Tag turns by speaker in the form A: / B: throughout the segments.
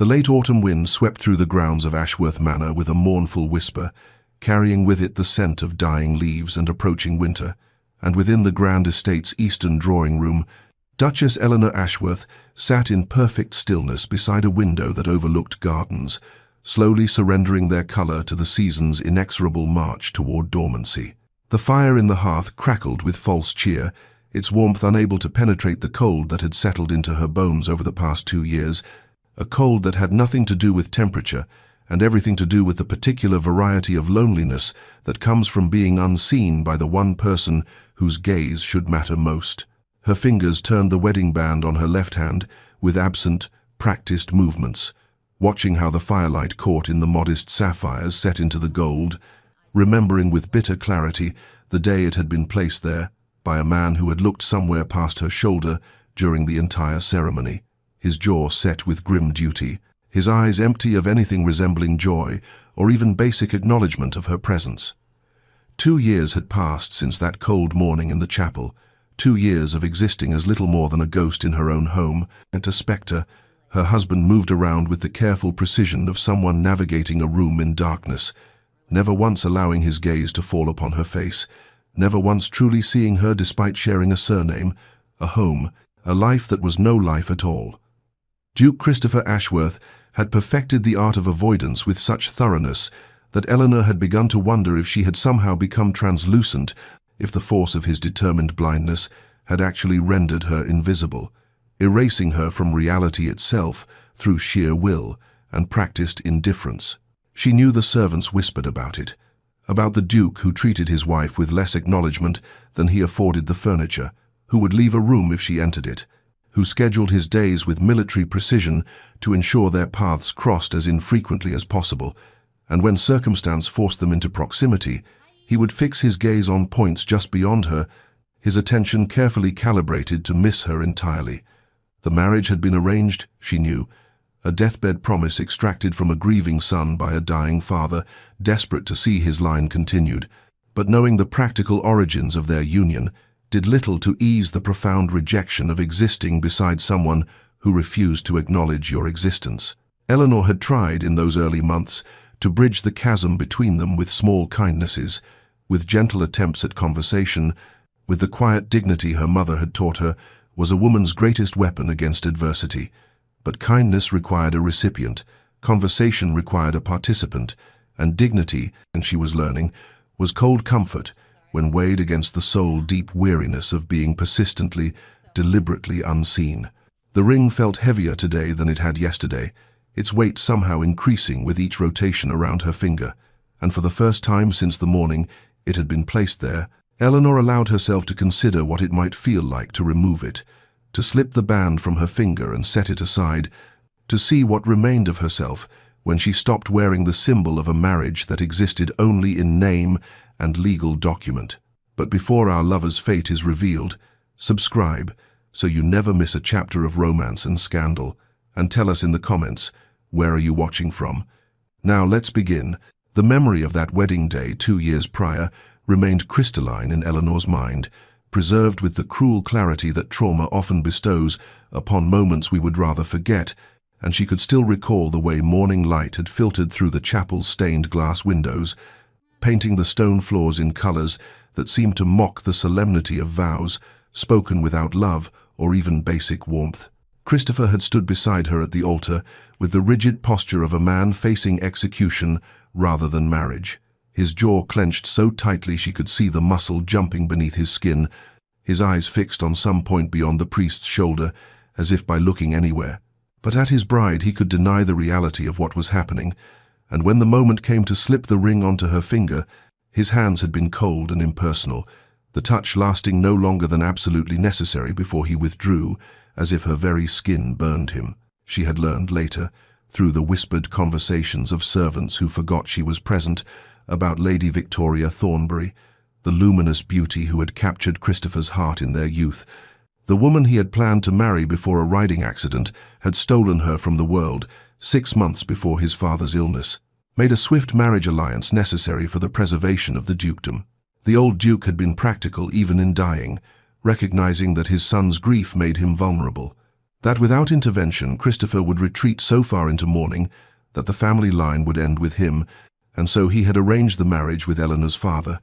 A: The late autumn wind swept through the grounds of Ashworth Manor with a mournful whisper, carrying with it the scent of dying leaves and approaching winter, and within the grand estate's eastern drawing-room, Duchess Eleanor Ashworth sat in perfect stillness beside a window that overlooked gardens, slowly surrendering their colour to the season's inexorable march toward dormancy. The fire in the hearth crackled with false cheer, its warmth unable to penetrate the cold that had settled into her bones over the past 2 years, a cold that had nothing to do with temperature and everything to do with the particular variety of loneliness that comes from being unseen by the one person whose gaze should matter most. Her fingers turned the wedding band on her left hand with absent, practiced movements, watching how the firelight caught in the modest sapphires set into the gold, remembering with bitter clarity the day it had been placed there by a man who had looked somewhere past her shoulder during the entire ceremony, his jaw set with grim duty, his eyes empty of anything resembling joy or even basic acknowledgement of her presence. 2 years had passed since that cold morning in the chapel, 2 years of existing as little more than a ghost in her own home, and a spectre. Her husband moved around with the careful precision of someone navigating a room in darkness, never once allowing his gaze to fall upon her face, never once truly seeing her despite sharing a surname, a home, a life that was no life at all. Duke Christopher Ashworth had perfected the art of avoidance with such thoroughness that Eleanor had begun to wonder if she had somehow become translucent, if the force of his determined blindness had actually rendered her invisible, erasing her from reality itself through sheer will and practiced indifference. She knew the servants whispered about it, about the Duke who treated his wife with less acknowledgement than he afforded the furniture, who would leave a room if she entered it, who scheduled his days with military precision to ensure their paths crossed as infrequently as possible, and when circumstance forced them into proximity, he would fix his gaze on points just beyond her, his attention carefully calibrated to miss her entirely. The marriage had been arranged, she knew, a deathbed promise extracted from a grieving son by a dying father, desperate to see his line continued, but knowing the practical origins of their union, did little to ease the profound rejection of existing beside someone who refused to acknowledge your existence. Eleanor had tried, in those early months, to bridge the chasm between them with small kindnesses, with gentle attempts at conversation, with the quiet dignity her mother had taught her was a woman's greatest weapon against adversity. But kindness required a recipient, conversation required a participant, and dignity, and she was learning, was cold comfort when weighed against the soul-deep weariness of being persistently, deliberately unseen. The ring felt heavier today than it had yesterday, its weight somehow increasing with each rotation around her finger, and for the first time since the morning it had been placed there, Eleanor allowed herself to consider what it might feel like to remove it, to slip the band from her finger and set it aside, to see what remained of herself when she stopped wearing the symbol of a marriage that existed only in name and legal document. But before our lover's fate is revealed, subscribe so you never miss a chapter of romance and scandal, and tell us in the comments, where are you watching from? Now let's begin. The memory of that wedding day 2 years prior remained crystalline in Eleanor's mind, preserved with the cruel clarity that trauma often bestows upon moments we would rather forget, and she could still recall the way morning light had filtered through the chapel's stained glass windows, painting the stone floors in colors that seemed to mock the solemnity of vows spoken without love or even basic warmth. Christopher had stood beside her at the altar with the rigid posture of a man facing execution rather than marriage, his jaw clenched so tightly she could see the muscle jumping beneath his skin, his eyes fixed on some point beyond the priest's shoulder, as if by looking anywhere. But at his bride he could deny the reality of what was happening, and when the moment came to slip the ring onto her finger, his hands had been cold and impersonal, the touch lasting no longer than absolutely necessary before he withdrew, as if her very skin burned him. She had learned later, through the whispered conversations of servants who forgot she was present, about Lady Victoria Thornbury, the luminous beauty who had captured Christopher's heart in their youth. The woman he had planned to marry before a riding accident had stolen her from the world 6 months before his father's illness, made a swift marriage alliance necessary for the preservation of the dukedom. The old duke had been practical even in dying, recognizing that his son's grief made him vulnerable. That without intervention, Christopher would retreat so far into mourning that the family line would end with him, and so he had arranged the marriage with Eleanor's father,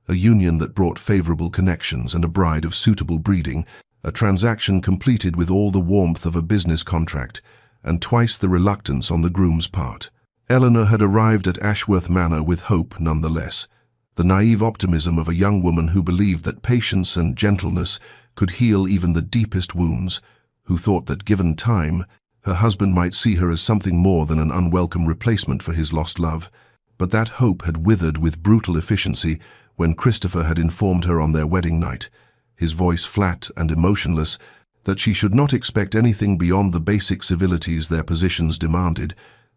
A: a union that brought favorable connections and a bride of suitable breeding, a transaction completed with all the warmth of a business contract and twice the reluctance on the groom's part. Eleanor had arrived at Ashworth Manor with hope nonetheless, the naive optimism of a young woman who believed that patience and gentleness could heal even the deepest wounds, who thought that given time, her husband might see her as something more than an unwelcome replacement for his lost love. But that hope had withered with brutal efficiency when Christopher had informed her on their wedding night, his voice flat and emotionless, that she should not expect anything beyond the basic civilities their positions demanded,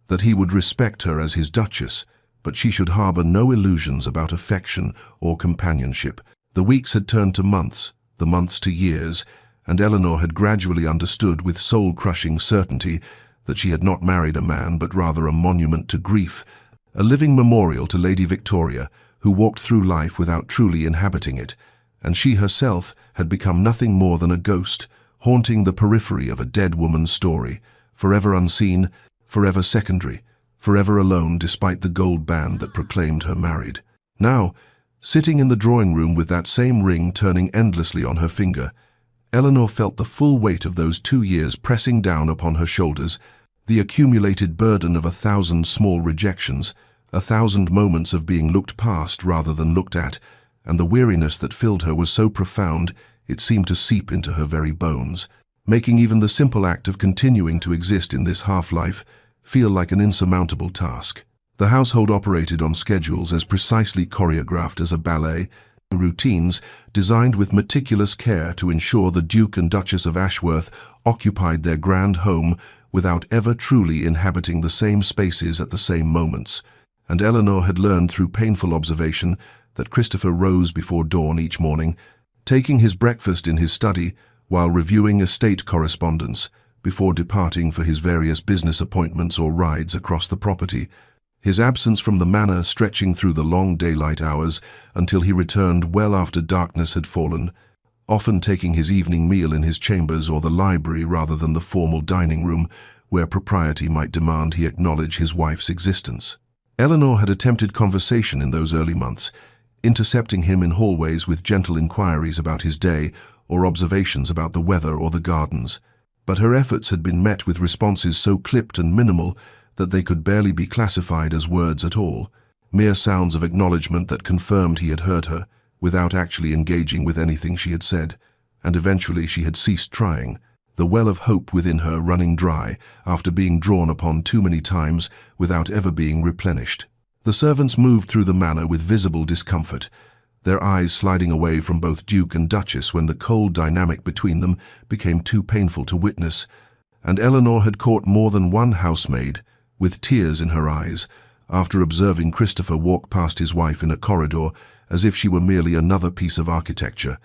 A: that he would respect her as his duchess, but she should harbor no illusions about affection or companionship. The weeks had turned to months, the months to years, and Eleanor had gradually understood with soul-crushing certainty that she had not married a man but rather a monument to grief, a living memorial to Lady Victoria, who walked through life without truly inhabiting it, and she herself had become nothing more than a ghost, haunting the periphery of a dead woman's story, forever unseen, forever secondary, forever alone despite the gold band that proclaimed her married. Now, sitting in the drawing room with that same ring turning endlessly on her finger, Eleanor felt the full weight of those 2 years pressing down upon her shoulders, the accumulated burden of 1,000 small rejections, 1,000 moments of being looked past rather than looked at, and the weariness that filled her was so profound it seemed to seep into her very bones, making even the simple act of continuing to exist in this half-life feel like an insurmountable task. The household operated on schedules as precisely choreographed as a ballet, routines designed with meticulous care to ensure the Duke and Duchess of Ashworth occupied their grand home without ever truly inhabiting the same spaces at the same moments, and Eleanor had learned through painful observation that Christopher rose before dawn each morning, taking his breakfast in his study while reviewing estate correspondence before departing for his various business appointments or rides across the property, his absence from the manor stretching through the long daylight hours until he returned well after darkness had fallen, often taking his evening meal in his chambers or the library rather than the formal dining room where propriety might demand he acknowledge his wife's existence. Eleanor had attempted conversation in those early months, intercepting him in hallways with gentle inquiries about his day or observations about the weather or the gardens, but her efforts had been met with responses so clipped and minimal that they could barely be classified as words at all, mere sounds of acknowledgement that confirmed he had heard her, without actually engaging with anything she had said, and eventually she had ceased trying, the well of hope within her running dry after being drawn upon too many times without ever being replenished. The servants moved through the manor with visible discomfort, their eyes sliding away from both Duke and Duchess when the cold dynamic between them became too painful to witness, and Eleanor had caught more than one housemaid, with tears in her eyes, after observing Christopher walk past his wife in a corridor as if she were merely another piece of architecture,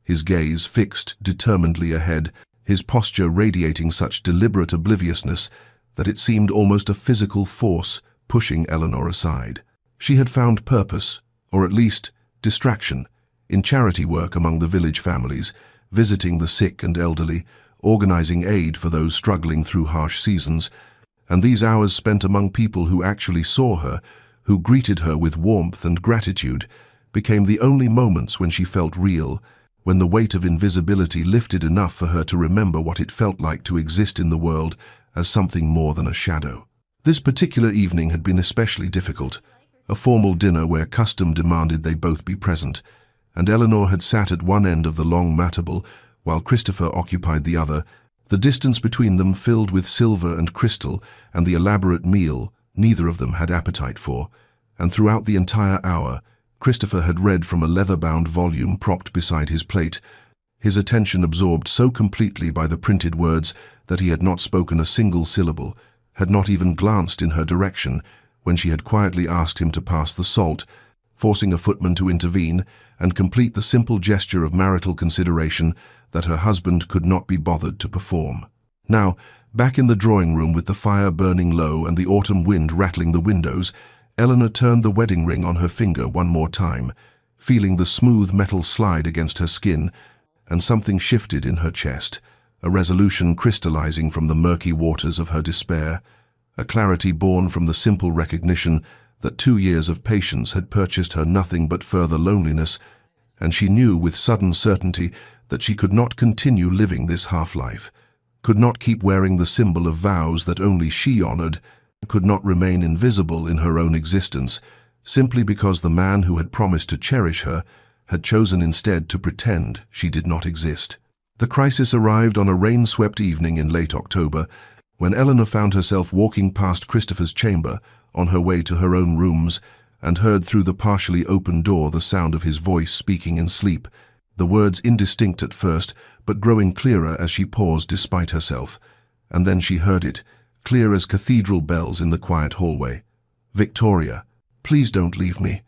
A: his gaze fixed determinedly ahead, his posture radiating such deliberate obliviousness that it seemed almost a physical force pushing Eleanor aside. She had found purpose, or at least distraction, in charity work among the village families, visiting the sick and elderly, organizing aid for those struggling through harsh seasons, and these hours spent among people who actually saw her, who greeted her with warmth and gratitude, became the only moments when she felt real, when the weight of invisibility lifted enough for her to remember what it felt like to exist in the world as something more than a shadow. This particular evening had been especially difficult, a formal dinner where custom demanded they both be present, and Eleanor had sat at one end of the long matable while Christopher occupied the other, the distance between them filled with silver and crystal and the elaborate meal neither of them had appetite for, and throughout the entire hour, Christopher had read from a leather-bound volume propped beside his plate, his attention absorbed so completely by the printed words that he had not spoken a single syllable, had not even glanced in her direction when she had quietly asked him to pass the salt, forcing a footman to intervene and complete the simple gesture of marital consideration that her husband could not be bothered to perform. Now, back in the drawing room with the fire burning low and the autumn wind rattling the windows, Eleanor turned the wedding ring on her finger one more time, feeling the smooth metal slide against her skin, and something shifted in her chest, a resolution crystallizing from the murky waters of her despair, a clarity born from the simple recognition that 2 years of patience had purchased her nothing but further loneliness, and she knew with sudden certainty that she could not continue living this half-life, could not keep wearing the symbol of vows that only she honored, could not remain invisible in her own existence, simply because the man who had promised to cherish her had chosen instead to pretend she did not exist. The crisis arrived on a rain-swept evening in late October, when Eleanor found herself walking past Christopher's chamber on her way to her own rooms, and heard through the partially open door the sound of his voice speaking in sleep, the words indistinct at first, but growing clearer as she paused despite herself. And then she heard it, clear as cathedral bells in the quiet hallway. "Victoria, please don't leave me,"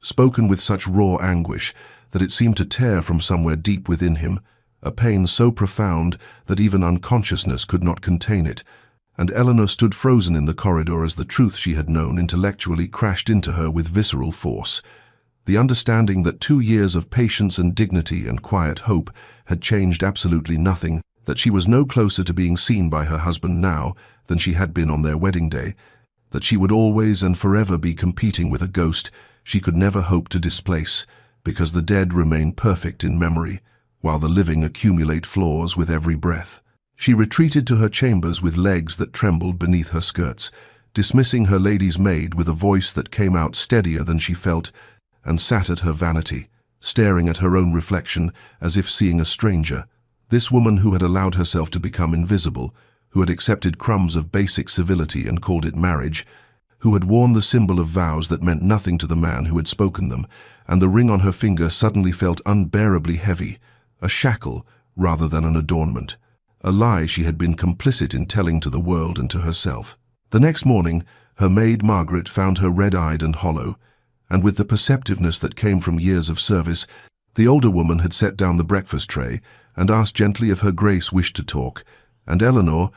A: spoken with such raw anguish that it seemed to tear from somewhere deep within him, a pain so profound that even unconsciousness could not contain it, and Eleanor stood frozen in the corridor as the truth she had known intellectually crashed into her with visceral force. The understanding that 2 years of patience and dignity and quiet hope had changed absolutely nothing, that she was no closer to being seen by her husband now than she had been on their wedding day, that she would always and forever be competing with a ghost she could never hope to displace, because the dead remain perfect in memory, while the living accumulate flaws with every breath. She retreated to her chambers with legs that trembled beneath her skirts, dismissing her lady's maid with a voice that came out steadier than she felt, and sat at her vanity, staring at her own reflection as if seeing a stranger. This woman who had allowed herself to become invisible, who had accepted crumbs of basic civility and called it marriage, who had worn the symbol of vows that meant nothing to the man who had spoken them, and the ring on her finger suddenly felt unbearably heavy, a shackle rather than an adornment, a lie she had been complicit in telling to the world and to herself. The next morning, her maid Margaret found her red-eyed and hollow, and with the perceptiveness that came from years of service, the older woman had set down the breakfast tray and asked gently if her grace wished to talk, and Eleanor,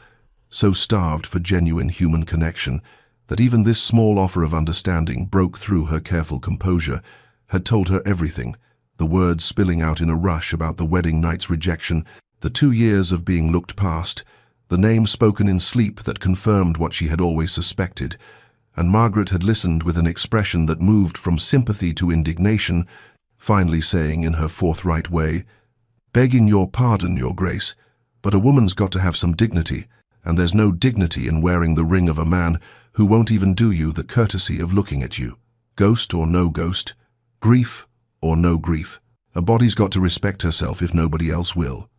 A: so starved for genuine human connection that even this small offer of understanding broke through her careful composure, had told her everything, the words spilling out in a rush about the wedding night's rejection, the 2 years of being looked past, the name spoken in sleep that confirmed what she had always suspected, and Margaret had listened with an expression that moved from sympathy to indignation, finally saying in her forthright way, "Begging your pardon, Your Grace, but a woman's got to have some dignity, and there's no dignity in wearing the ring of a man who won't even do you the courtesy of looking at you. Ghost or no ghost, grief or no grief, a body's got to respect herself if nobody else will."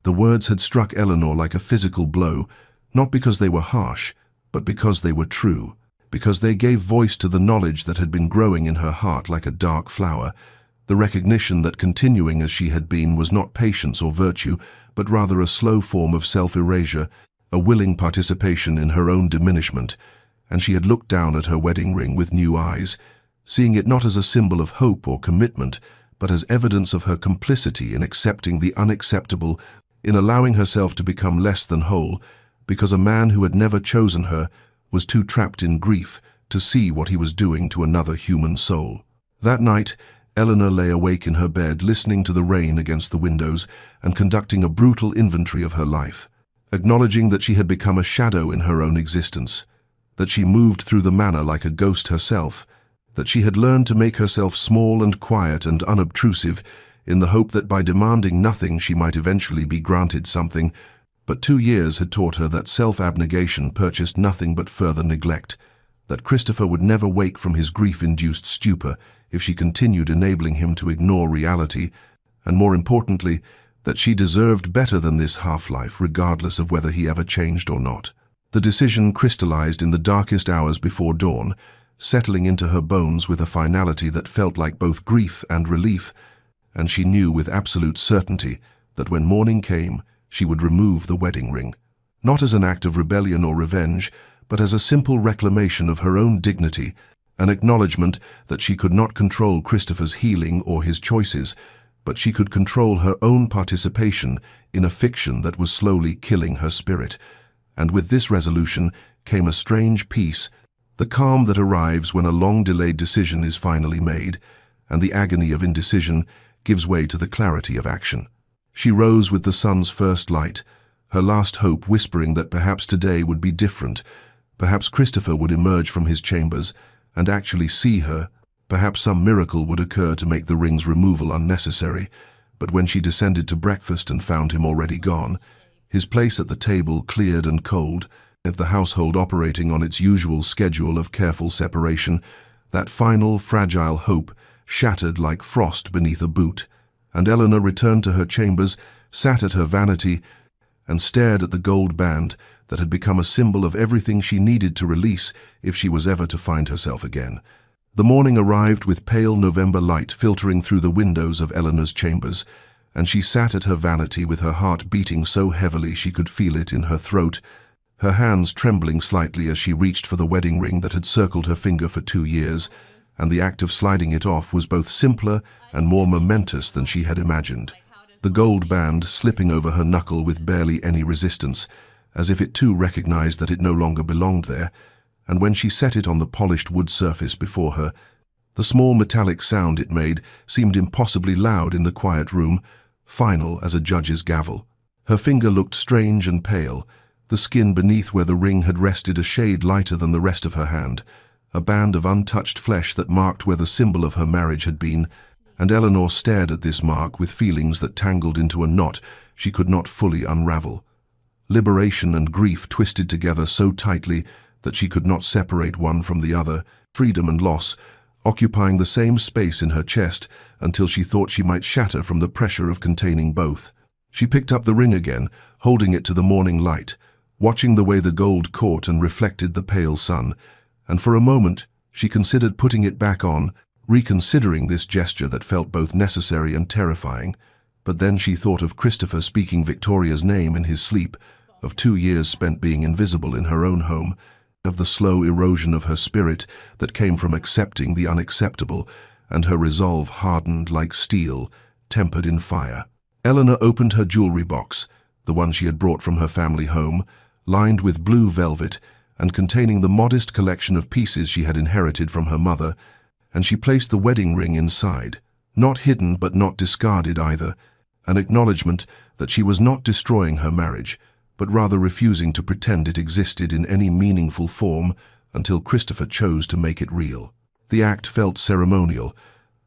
A: The words had struck Eleanor like a physical blow, not because they were harsh, but because they were true, because they gave voice to the knowledge that had been growing in her heart like a dark flower, the recognition that continuing as she had been was not patience or virtue, but rather a slow form of self-erasure, a willing participation in her own diminishment, and she had looked down at her wedding ring with new eyes, seeing it not as a symbol of hope or commitment, but as evidence of her complicity in accepting the unacceptable, in allowing herself to become less than whole, because a man who had never chosen her was too trapped in grief to see what he was doing to another human soul. That night, Eleanor lay awake in her bed, listening to the rain against the windows and conducting a brutal inventory of her life, acknowledging that she had become a shadow in her own existence, that she moved through the manor like a ghost herself, that she had learned to make herself small and quiet and unobtrusive in the hope that by demanding nothing she might eventually be granted something, but 2 years had taught her that self-abnegation purchased nothing but further neglect, that Christopher would never wake from his grief-induced stupor if she continued enabling him to ignore reality, and more importantly, that she deserved better than this half-life regardless of whether he ever changed or not. The decision crystallized in the darkest hours before dawn, settling into her bones with a finality that felt like both grief and relief, and she knew with absolute certainty that when morning came, she would remove the wedding ring, not as an act of rebellion or revenge, but as a simple reclamation of her own dignity, an acknowledgement that she could not control Christopher's healing or his choices, but she could control her own participation in a fiction that was slowly killing her spirit. And with this resolution came a strange peace, the calm that arrives when a long-delayed decision is finally made, and the agony of indecision gives way to the clarity of action. She rose with the sun's first light, her last hope whispering that perhaps today would be different. Perhaps Christopher would emerge from his chambers and actually see her. Perhaps some miracle would occur to make the ring's removal unnecessary. But when she descended to breakfast and found him already gone, his place at the table cleared and cold, of the household operating on its usual schedule of careful separation, that final, fragile hope shattered like frost beneath a boot, and Eleanor returned to her chambers, sat at her vanity, and stared at the gold band that had become a symbol of everything she needed to release if she was ever to find herself again. The morning arrived with pale November light filtering through the windows of Eleanor's chambers, and she sat at her vanity with her heart beating so heavily she could feel it in her throat, her hands trembling slightly as she reached for the wedding ring that had circled her finger for 2 years, and the act of sliding it off was both simpler and more momentous than she had imagined. The gold band slipping over her knuckle with barely any resistance, as if it too recognized that it no longer belonged there, and when she set it on the polished wood surface before her, the small metallic sound it made seemed impossibly loud in the quiet room, final as a judge's gavel. Her finger looked strange and pale, the skin beneath where the ring had rested a shade lighter than the rest of her hand, a band of untouched flesh that marked where the symbol of her marriage had been, and Eleanor stared at this mark with feelings that tangled into a knot she could not fully unravel. Liberation and grief twisted together so tightly that she could not separate one from the other, freedom and loss, occupying the same space in her chest until she thought she might shatter from the pressure of containing both. She picked up the ring again, holding it to the morning light, watching the way the gold caught and reflected the pale sun, and for a moment she considered putting it back on, reconsidering this gesture that felt both necessary and terrifying. But then she thought of Christopher speaking Victoria's name in his sleep, of 2 years spent being invisible in her own home, of the slow erosion of her spirit that came from accepting the unacceptable, and her resolve hardened like steel, tempered in fire. Eleanor opened her jewelry box, the one she had brought from her family home, lined with blue velvet and containing the modest collection of pieces she had inherited from her mother, and she placed the wedding ring inside, not hidden but not discarded either, an acknowledgement that she was not destroying her marriage, but rather refusing to pretend it existed in any meaningful form until Christopher chose to make it real. The act felt ceremonial,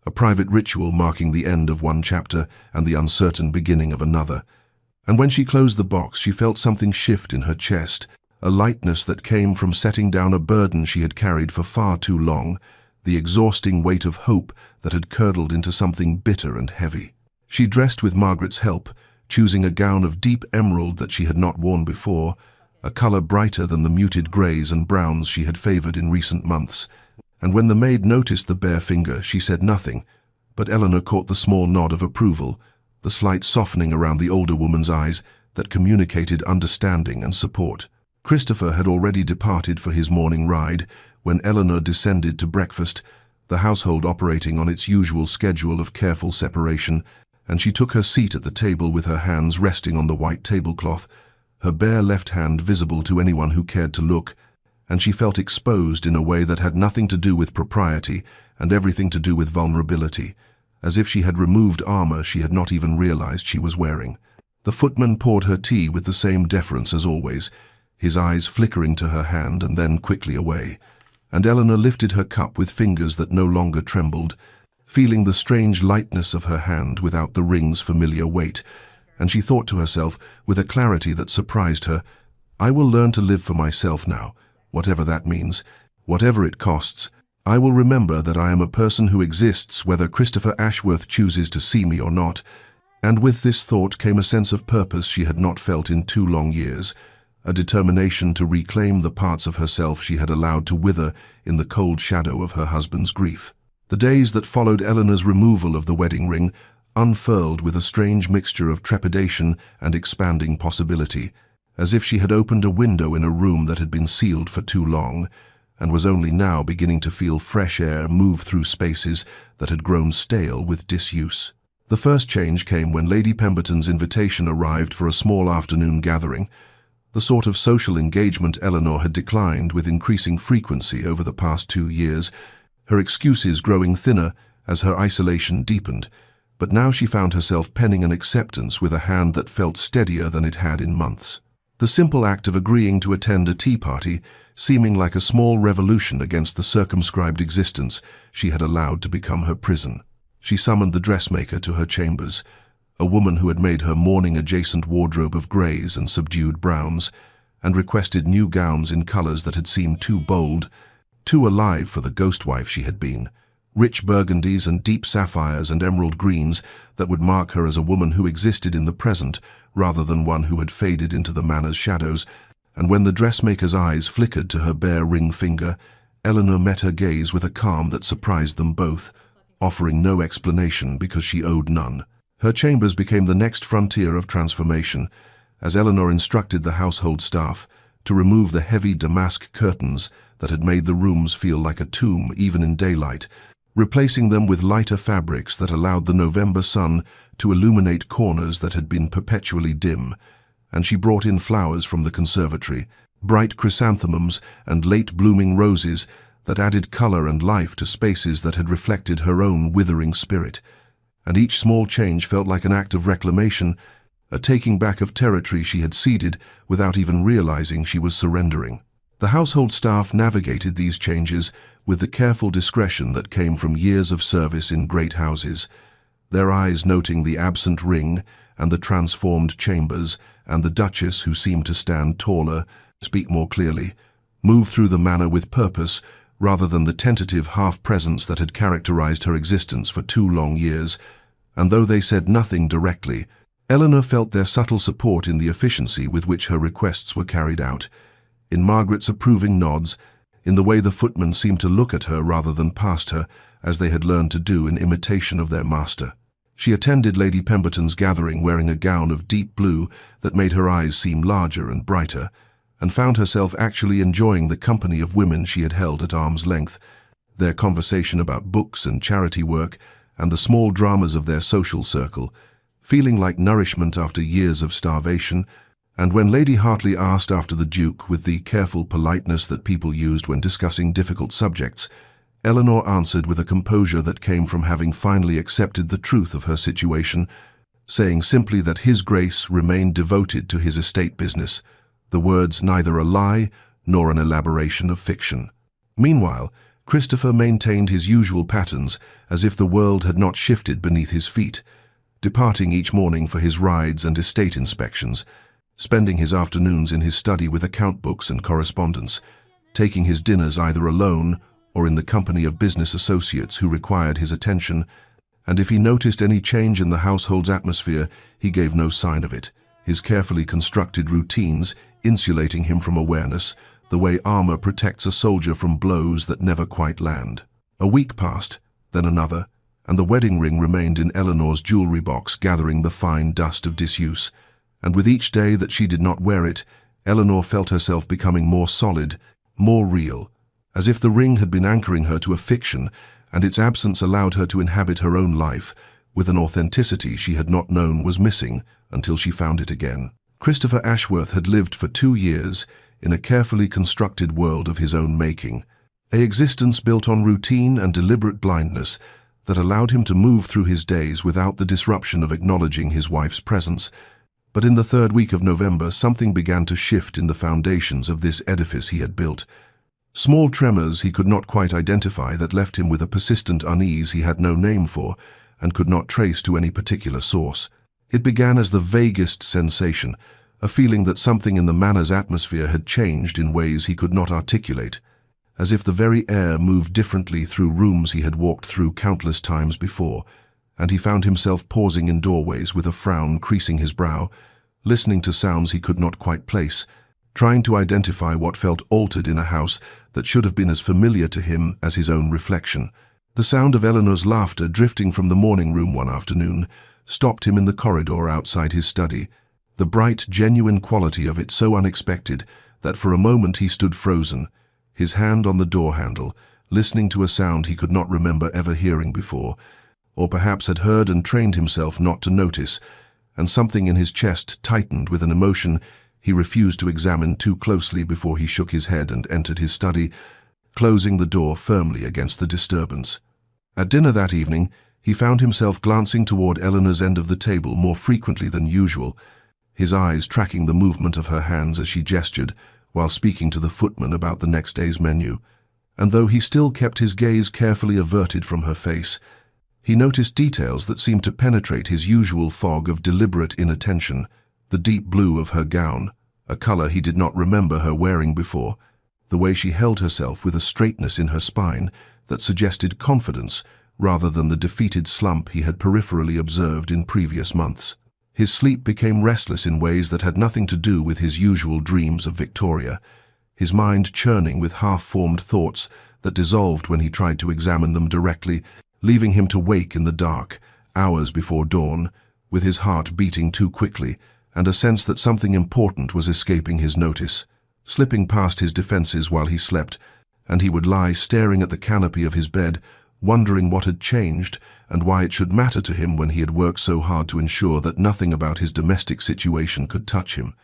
A: a private ritual marking the end of one chapter and the uncertain beginning of another. And when she closed the box, she felt something shift in her chest, a lightness that came from setting down a burden she had carried for far too long, the exhausting weight of hope that had curdled into something bitter and heavy. She dressed with Margaret's help, choosing a gown of deep emerald that she had not worn before, a color brighter than the muted grays and browns she had favored in recent months. And when the maid noticed the bare finger, she said nothing, but Eleanor caught the small nod of approval, the slight softening around the older woman's eyes that communicated understanding and support. Christopher had already departed for his morning ride when Eleanor descended to breakfast, the household operating on its usual schedule of careful separation, and she took her seat at the table with her hands resting on the white tablecloth, her bare left hand visible to anyone who cared to look, and she felt exposed in a way that had nothing to do with propriety and everything to do with vulnerability, as if she had removed armor she had not even realized she was wearing. The footman poured her tea with the same deference as always, his eyes flickering to her hand and then quickly away, and Eleanor lifted her cup with fingers that no longer trembled, feeling the strange lightness of her hand without the ring's familiar weight, and she thought to herself, with a clarity that surprised her, "I will learn to live for myself now, whatever that means, whatever it costs. I will remember that I am a person who exists whether Christopher Ashworth chooses to see me or not." And with this thought came a sense of purpose she had not felt in 2 long years, a determination to reclaim the parts of herself she had allowed to wither in the cold shadow of her husband's grief. The days that followed Eleanor's removal of the wedding ring unfurled with a strange mixture of trepidation and expanding possibility, as if she had opened a window in a room that had been sealed for too long, and was only now beginning to feel fresh air move through spaces that had grown stale with disuse. The first change came when Lady Pemberton's invitation arrived for a small afternoon gathering, the sort of social engagement Eleanor had declined with increasing frequency over the past 2 years, her excuses growing thinner as her isolation deepened. but now she found herself penning an acceptance with a hand that felt steadier than it had in months. The simple act of agreeing to attend a tea party, seeming like a small revolution against the circumscribed existence she had allowed to become her prison. She summoned the dressmaker to her chambers, a woman who had made her mourning-adjacent wardrobe of greys and subdued browns, and requested new gowns in colors that had seemed too bold, too alive for the ghost wife she had been. Rich burgundies and deep sapphires and emerald greens that would mark her as a woman who existed in the present rather than one who had faded into the manor's shadows. And when the dressmaker's eyes flickered to her bare ring finger, Eleanor met her gaze with a calm that surprised them both, offering no explanation because she owed none. Her chambers became the next frontier of transformation, as Eleanor instructed the household staff to remove the heavy damask curtains that had made the rooms feel like a tomb even in daylight, replacing them with lighter fabrics that allowed the November sun to illuminate corners that had been perpetually dim. And she brought in flowers from the conservatory, bright chrysanthemums and late-blooming roses that added color and life to spaces that had reflected her own withering spirit. And each small change felt like an act of reclamation, a taking back of territory she had ceded without even realizing she was surrendering. The household staff navigated these changes with the careful discretion that came from years of service in great houses, their eyes noting the absent ring and the transformed chambers, and the Duchess, who seemed to stand taller, speak more clearly, move through the manor with purpose rather than the tentative half-presence that had characterized her existence for 2 long years. And though they said nothing directly, Eleanor felt their subtle support in the efficiency with which her requests were carried out, in Margaret's approving nods, in the way the footmen seemed to look at her rather than past her, as they had learned to do in imitation of their master. She attended Lady Pemberton's gathering wearing a gown of deep blue that made her eyes seem larger and brighter, and found herself actually enjoying the company of women she had held at arm's length, their conversation about books and charity work, and the small dramas of their social circle, feeling like nourishment after years of starvation. And when Lady Hartley asked after the Duke with the careful politeness that people used when discussing difficult subjects, Eleanor answered with a composure that came from having finally accepted the truth of her situation, saying simply that His Grace remained devoted to his estate business, the words neither a lie nor an elaboration of fiction. Meanwhile, Christopher maintained his usual patterns as if the world had not shifted beneath his feet, departing each morning for his rides and estate inspections, spending his afternoons in his study with account books and correspondence, taking his dinners either alone or in the company of business associates who required his attention, and if he noticed any change in the household's atmosphere, he gave no sign of it, his carefully constructed routines insulating him from awareness, the way armor protects a soldier from blows that never quite land. A week passed, then another, and the wedding ring remained in Eleanor's jewelry box, gathering the fine dust of disuse. And with each day that she did not wear it, Eleanor felt herself becoming more solid, more real, as if the ring had been anchoring her to a fiction, and its absence allowed her to inhabit her own life, with an authenticity she had not known was missing until she found it again. Christopher Ashworth had lived for 2 years in a carefully constructed world of his own making, an existence built on routine and deliberate blindness that allowed him to move through his days without the disruption of acknowledging his wife's presence. But in the 3rd week of November, something began to shift in the foundations of this edifice he had built. Small tremors he could not quite identify that left him with a persistent unease he had no name for and could not trace to any particular source. It began as the vaguest sensation, a feeling that something in the manor's atmosphere had changed in ways he could not articulate, as if the very air moved differently through rooms he had walked through countless times before, and he found himself pausing in doorways with a frown creasing his brow, listening to sounds he could not quite place, trying to identify what felt altered in a house that should have been as familiar to him as his own reflection. The sound of Eleanor's laughter drifting from the morning room one afternoon stopped him in the corridor outside his study, the bright, genuine quality of it so unexpected that for a moment he stood frozen, his hand on the door handle, listening to a sound he could not remember ever hearing before, or perhaps had heard and trained himself not to notice, and something in his chest tightened with an emotion he refused to examine too closely before he shook his head and entered his study, closing the door firmly against the disturbance. At dinner that evening, He found himself glancing toward Eleanor's end of the table more frequently than usual, his eyes tracking the movement of her hands as she gestured while speaking to the footman about the next day's menu. And though he still kept his gaze carefully averted from her face, he noticed details that seemed to penetrate his usual fog of deliberate inattention. The deep blue of her gown, a color he did not remember her wearing before, the way she held herself with a straightness in her spine that suggested confidence rather than the defeated slump he had peripherally observed in previous months. His sleep became restless in ways that had nothing to do with his usual dreams of Victoria, his mind churning with half-formed thoughts that dissolved when he tried to examine them directly, leaving him to wake in the dark, hours before dawn, with his heart beating too quickly and a sense that something important was escaping his notice, slipping past his defenses while he slept, and he would lie staring at the canopy of his bed, wondering what had changed and why it should matter to him when he had worked so hard to ensure that nothing about his domestic situation could touch him.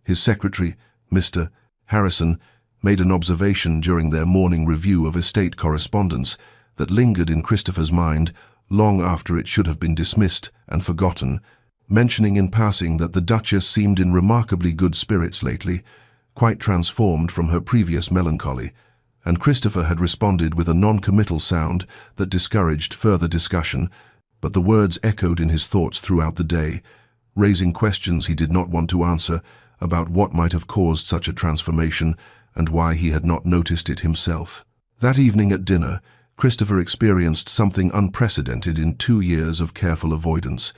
A: His secretary, Mr. Harrison, made an observation during their morning review of estate correspondence that lingered in Christopher's mind long after it should have been dismissed and forgotten, mentioning in passing that the Duchess seemed in remarkably good spirits lately, quite transformed from her previous melancholy, and Christopher had responded with a non-committal sound that discouraged further discussion, but the words echoed in his thoughts throughout the day, raising questions he did not want to answer about what might have caused such a transformation and why he had not noticed it himself. That evening at dinner, Christopher experienced something unprecedented in 2 years of careful avoidance.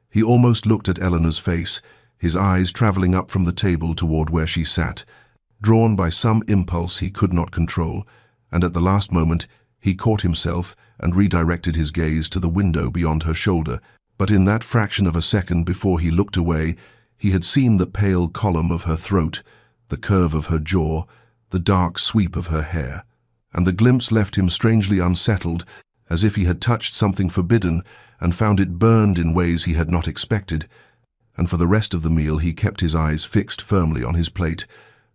A: He almost looked at Eleanor's face, his eyes traveling up from the table toward where she sat, drawn by some impulse he could not control, and at the last moment he caught himself and redirected his gaze to the window beyond her shoulder. But in that fraction of a second before he looked away, he had seen the pale column of her throat, the curve of her jaw, the dark sweep of her hair, and the glimpse left him strangely unsettled, as if he had touched something forbidden and found it burned in ways he had not expected. And for the rest of the meal he kept his eyes fixed firmly on his plate,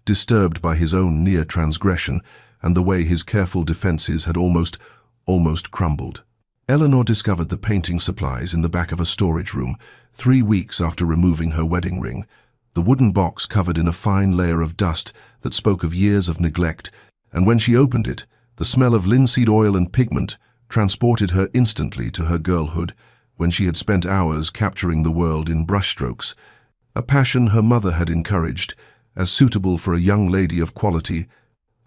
A: disturbed by his own near transgression and the way his careful defenses had almost crumbled. Eleanor discovered the painting supplies in the back of a storage room 3 weeks after removing her wedding ring, the wooden box covered in a fine layer of dust that spoke of years of neglect, and when she opened it, the smell of linseed oil and pigment transported her instantly to her girlhood, when she had spent hours capturing the world in brushstrokes, a passion her mother had encouraged, as suitable for a young lady of quality,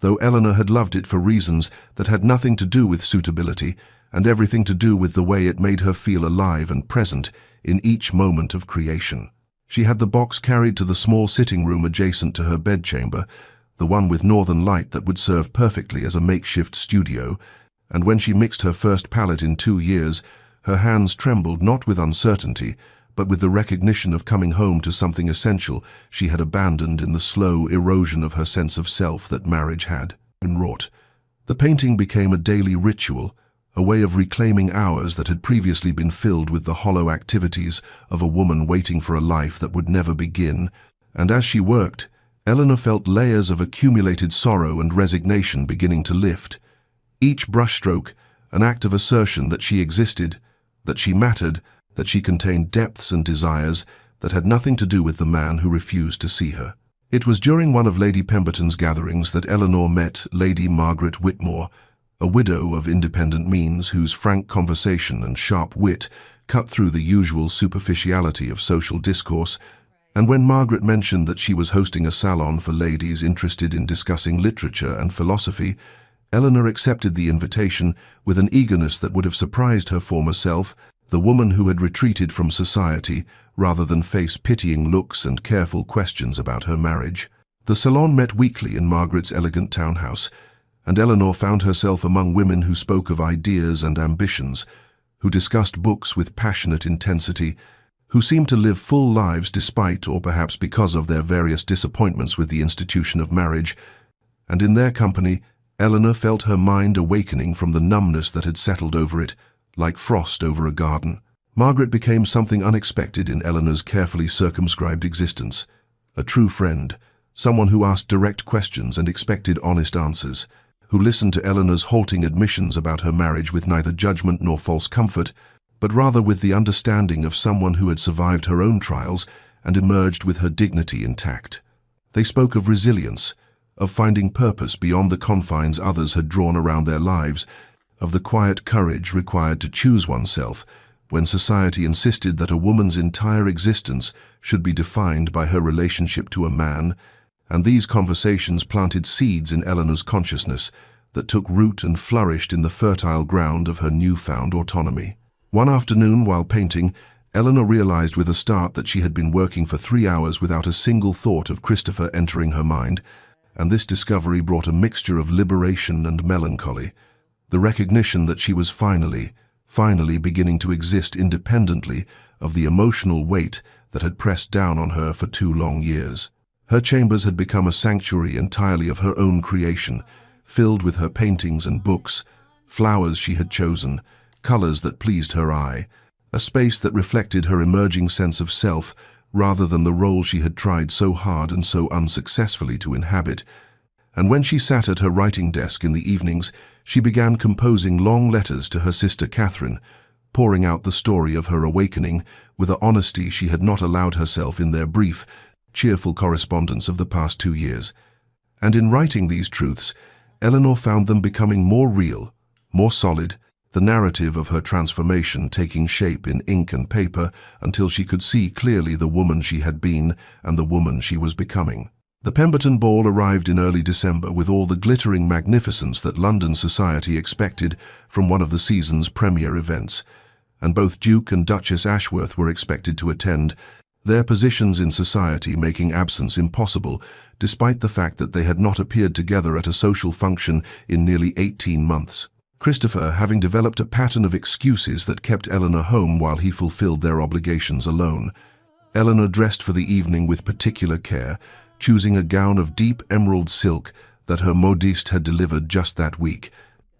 A: though Eleanor had loved it for reasons that had nothing to do with suitability and everything to do with the way it made her feel alive and present in each moment of creation. She had the box carried to the small sitting room adjacent to her bedchamber, the one with northern light that would serve perfectly as a makeshift studio, and when she mixed her first palette in 2 years, her hands trembled not with uncertainty, but with the recognition of coming home to something essential she had abandoned in the slow erosion of her sense of self that marriage had wrought. The painting became a daily ritual, a way of reclaiming hours that had previously been filled with the hollow activities of a woman waiting for a life that would never begin, and as she worked, Eleanor felt layers of accumulated sorrow and resignation beginning to lift. Each brushstroke an act of assertion that she existed, that she mattered, that she contained depths and desires that had nothing to do with the man who refused to see her. It was during one of Lady Pemberton's gatherings that Eleanor met Lady Margaret Whitmore, a widow of independent means whose frank conversation and sharp wit cut through the usual superficiality of social discourse, and when Margaret mentioned that she was hosting a salon for ladies interested in discussing literature and philosophy, Eleanor accepted the invitation with an eagerness that would have surprised her former self, the woman who had retreated from society rather than face pitying looks and careful questions about her marriage. The salon met weekly in Margaret's elegant townhouse, and Eleanor found herself among women who spoke of ideas and ambitions, who discussed books with passionate intensity, who seemed to live full lives despite or perhaps because of their various disappointments with the institution of marriage, and in their company, Eleanor felt her mind awakening from the numbness that had settled over it, like frost over a garden. Margaret became something unexpected in Eleanor's carefully circumscribed existence, a true friend, someone who asked direct questions and expected honest answers, who listened to Eleanor's halting admissions about her marriage with neither judgment nor false comfort, but rather with the understanding of someone who had survived her own trials and emerged with her dignity intact. They spoke of resilience, of finding purpose beyond the confines others had drawn around their lives, of the quiet courage required to choose oneself when society insisted that a woman's entire existence should be defined by her relationship to a man, and these conversations planted seeds in Eleanor's consciousness that took root and flourished in the fertile ground of her newfound autonomy. One afternoon, while painting, Eleanor realized with a start that she had been working for 3 hours without a single thought of Christopher entering her mind, and this discovery brought a mixture of liberation and melancholy, the recognition that she was finally beginning to exist independently of the emotional weight that had pressed down on her for 2 long years. Her chambers had become a sanctuary entirely of her own creation, filled with her paintings and books, flowers she had chosen, colors that pleased her eye, a space that reflected her emerging sense of self rather than the role she had tried so hard and so unsuccessfully to inhabit. And when she sat at her writing desk in the evenings, she began composing long letters to her sister Catherine, pouring out the story of her awakening with a honesty she had not allowed herself in their brief, cheerful correspondence of the past 2 years. And in writing these truths, Eleanor found them becoming more real, more solid, the narrative of her transformation taking shape in ink and paper until she could see clearly the woman she had been and the woman she was becoming. The Pemberton Ball arrived in early December with all the glittering magnificence that London society expected from one of the season's premier events, and both Duke and Duchess Ashworth were expected to attend, their positions in society making absence impossible, despite the fact that they had not appeared together at a social function in nearly 18 months. Christopher, having developed a pattern of excuses that kept Eleanor home while he fulfilled their obligations alone. Eleanor dressed for the evening with particular care, choosing a gown of deep emerald silk that her modiste had delivered just that week,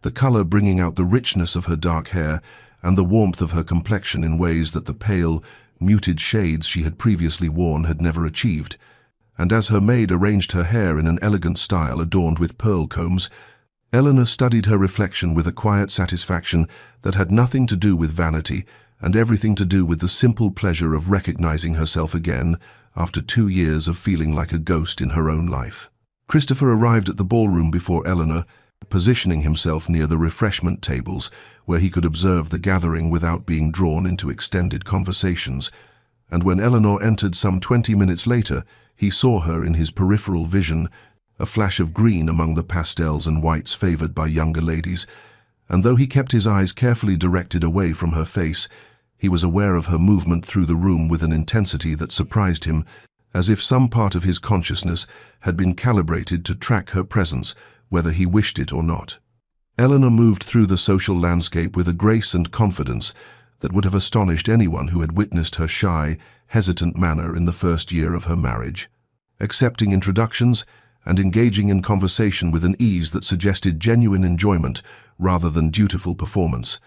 A: the color bringing out the richness of her dark hair and the warmth of her complexion in ways that the pale, muted shades she had previously worn had never achieved. And as her maid arranged her hair in an elegant style adorned with pearl combs, Eleanor studied her reflection with a quiet satisfaction that had nothing to do with vanity and everything to do with the simple pleasure of recognizing herself again after 2 years of feeling like a ghost in her own life. Christopher arrived at the ballroom before Eleanor, positioning himself near the refreshment tables where he could observe the gathering without being drawn into extended conversations, and when Eleanor entered some 20 minutes later, he saw her in his peripheral vision, a flash of green among the pastels and whites favored by younger ladies, and though he kept his eyes carefully directed away from her face, he was aware of her movement through the room with an intensity that surprised him, as if some part of his consciousness had been calibrated to track her presence, whether he wished it or not. Eleanor moved through the social landscape with a grace and confidence that would have astonished anyone who had witnessed her shy, hesitant manner in the first year of her marriage, accepting introductions and engaging in conversation with an ease that suggested genuine enjoyment rather than dutiful performance.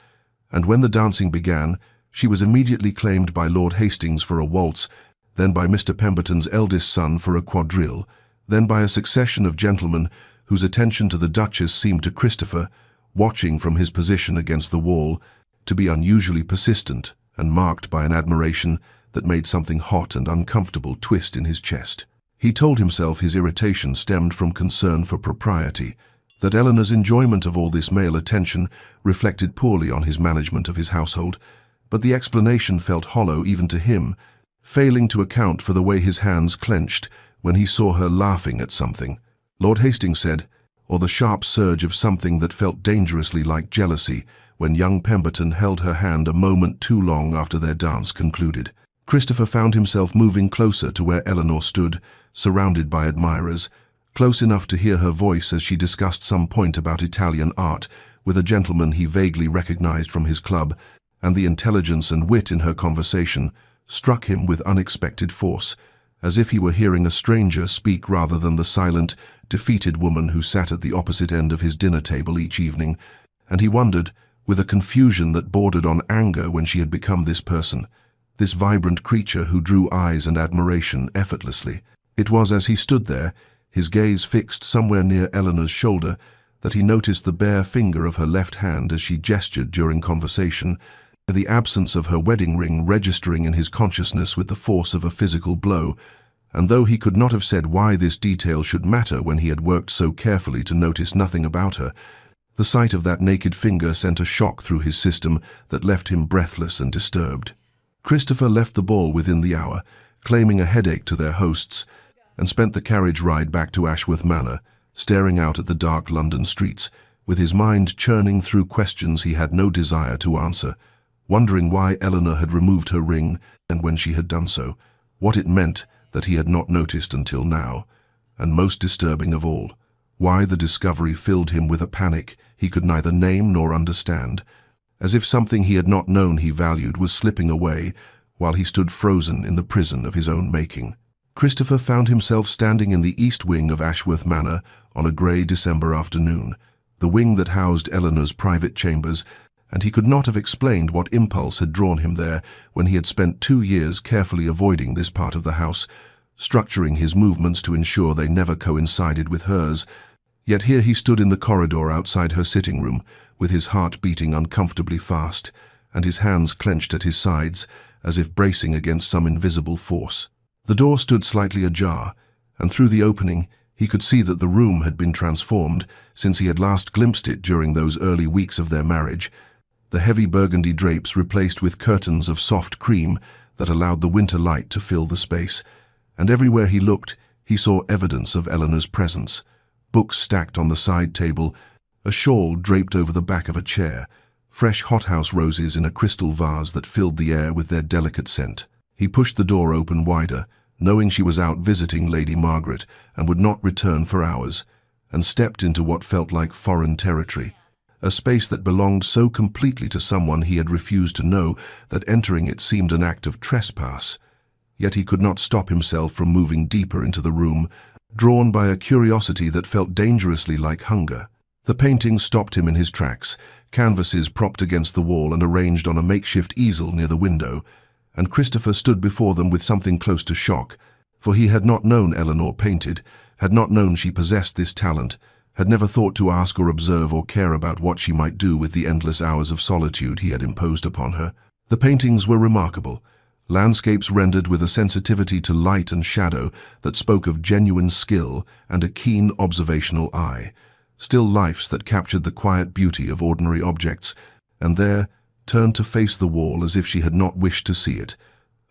A: And when the dancing began, she was immediately claimed by Lord Hastings for a waltz, then by Mr. Pemberton's eldest son for a quadrille, then by a succession of gentlemen whose attention to the Duchess seemed to Christopher, watching from his position against the wall, to be unusually persistent and marked by an admiration that made something hot and uncomfortable twist in his chest. He told himself his irritation stemmed from concern for propriety, that Eleanor's enjoyment of all this male attention reflected poorly on his management of his household, but the explanation felt hollow even to him, failing to account for the way his hands clenched when he saw her laughing at something, Lord Hastings said, or the sharp surge of something that felt dangerously like jealousy when young Pemberton held her hand a moment too long after their dance concluded. Christopher found himself moving closer to where Eleanor stood, surrounded by admirers, close enough to hear her voice as she discussed some point about Italian art with a gentleman he vaguely recognized from his club, and the intelligence and wit in her conversation struck him with unexpected force, as if he were hearing a stranger speak rather than the silent, defeated woman who sat at the opposite end of his dinner table each evening, and he wondered, with a confusion that bordered on anger when she had become this person, this vibrant creature who drew eyes and admiration effortlessly. It was as he stood there, his gaze fixed somewhere near Eleanor's shoulder, that he noticed the bare finger of her left hand as she gestured during conversation, the absence of her wedding ring registering in his consciousness with the force of a physical blow, and though he could not have said why this detail should matter when he had worked so carefully to notice nothing about her, the sight of that naked finger sent a shock through his system that left him breathless and disturbed. Christopher left the ball within the hour, claiming a headache to their hosts, and spent the carriage ride back to Ashworth Manor, staring out at the dark London streets, with his mind churning through questions he had no desire to answer, wondering why Eleanor had removed her ring and when she had done so, what it meant that he had not noticed until now, and most disturbing of all, why the discovery filled him with a panic he could neither name nor understand, as if something he had not known he valued was slipping away while he stood frozen in the prison of his own making. Christopher found himself standing in the east wing of Ashworth Manor on a grey December afternoon, the wing that housed Eleanor's private chambers, and he could not have explained what impulse had drawn him there when he had spent 2 years carefully avoiding this part of the house, structuring his movements to ensure they never coincided with hers. Yet here he stood in the corridor outside her sitting room, with his heart beating uncomfortably fast, and his hands clenched at his sides, as if bracing against some invisible force. The door stood slightly ajar, and through the opening he could see that the room had been transformed since he had last glimpsed it during those early weeks of their marriage, the heavy burgundy drapes replaced with curtains of soft cream that allowed the winter light to fill the space, and everywhere he looked he saw evidence of Eleanor's presence, books stacked on the side table, a shawl draped over the back of a chair, fresh hothouse roses in a crystal vase that filled the air with their delicate scent. He pushed the door open wider, knowing she was out visiting Lady Margaret and would not return for hours, and stepped into what felt like foreign territory, a space that belonged so completely to someone he had refused to know that entering it seemed an act of trespass. Yet he could not stop himself from moving deeper into the room, drawn by a curiosity that felt dangerously like hunger. The paintings stopped him in his tracks, canvases propped against the wall and arranged on a makeshift easel near the window, and Christopher stood before them with something close to shock, for he had not known Eleanor painted, had not known she possessed this talent, had never thought to ask or observe or care about what she might do with the endless hours of solitude he had imposed upon her. The paintings were remarkable, landscapes rendered with a sensitivity to light and shadow that spoke of genuine skill and a keen observational eye, still lifes that captured the quiet beauty of ordinary objects, and there, turned to face the wall as if she had not wished to see it,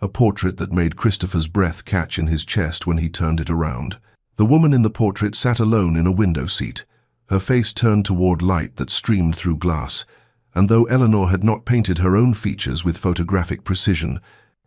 A: a portrait that made Christopher's breath catch in his chest when he turned it around. The woman in the portrait sat alone in a window seat, her face turned toward light that streamed through glass, and though Eleanor had not painted her own features with photographic precision,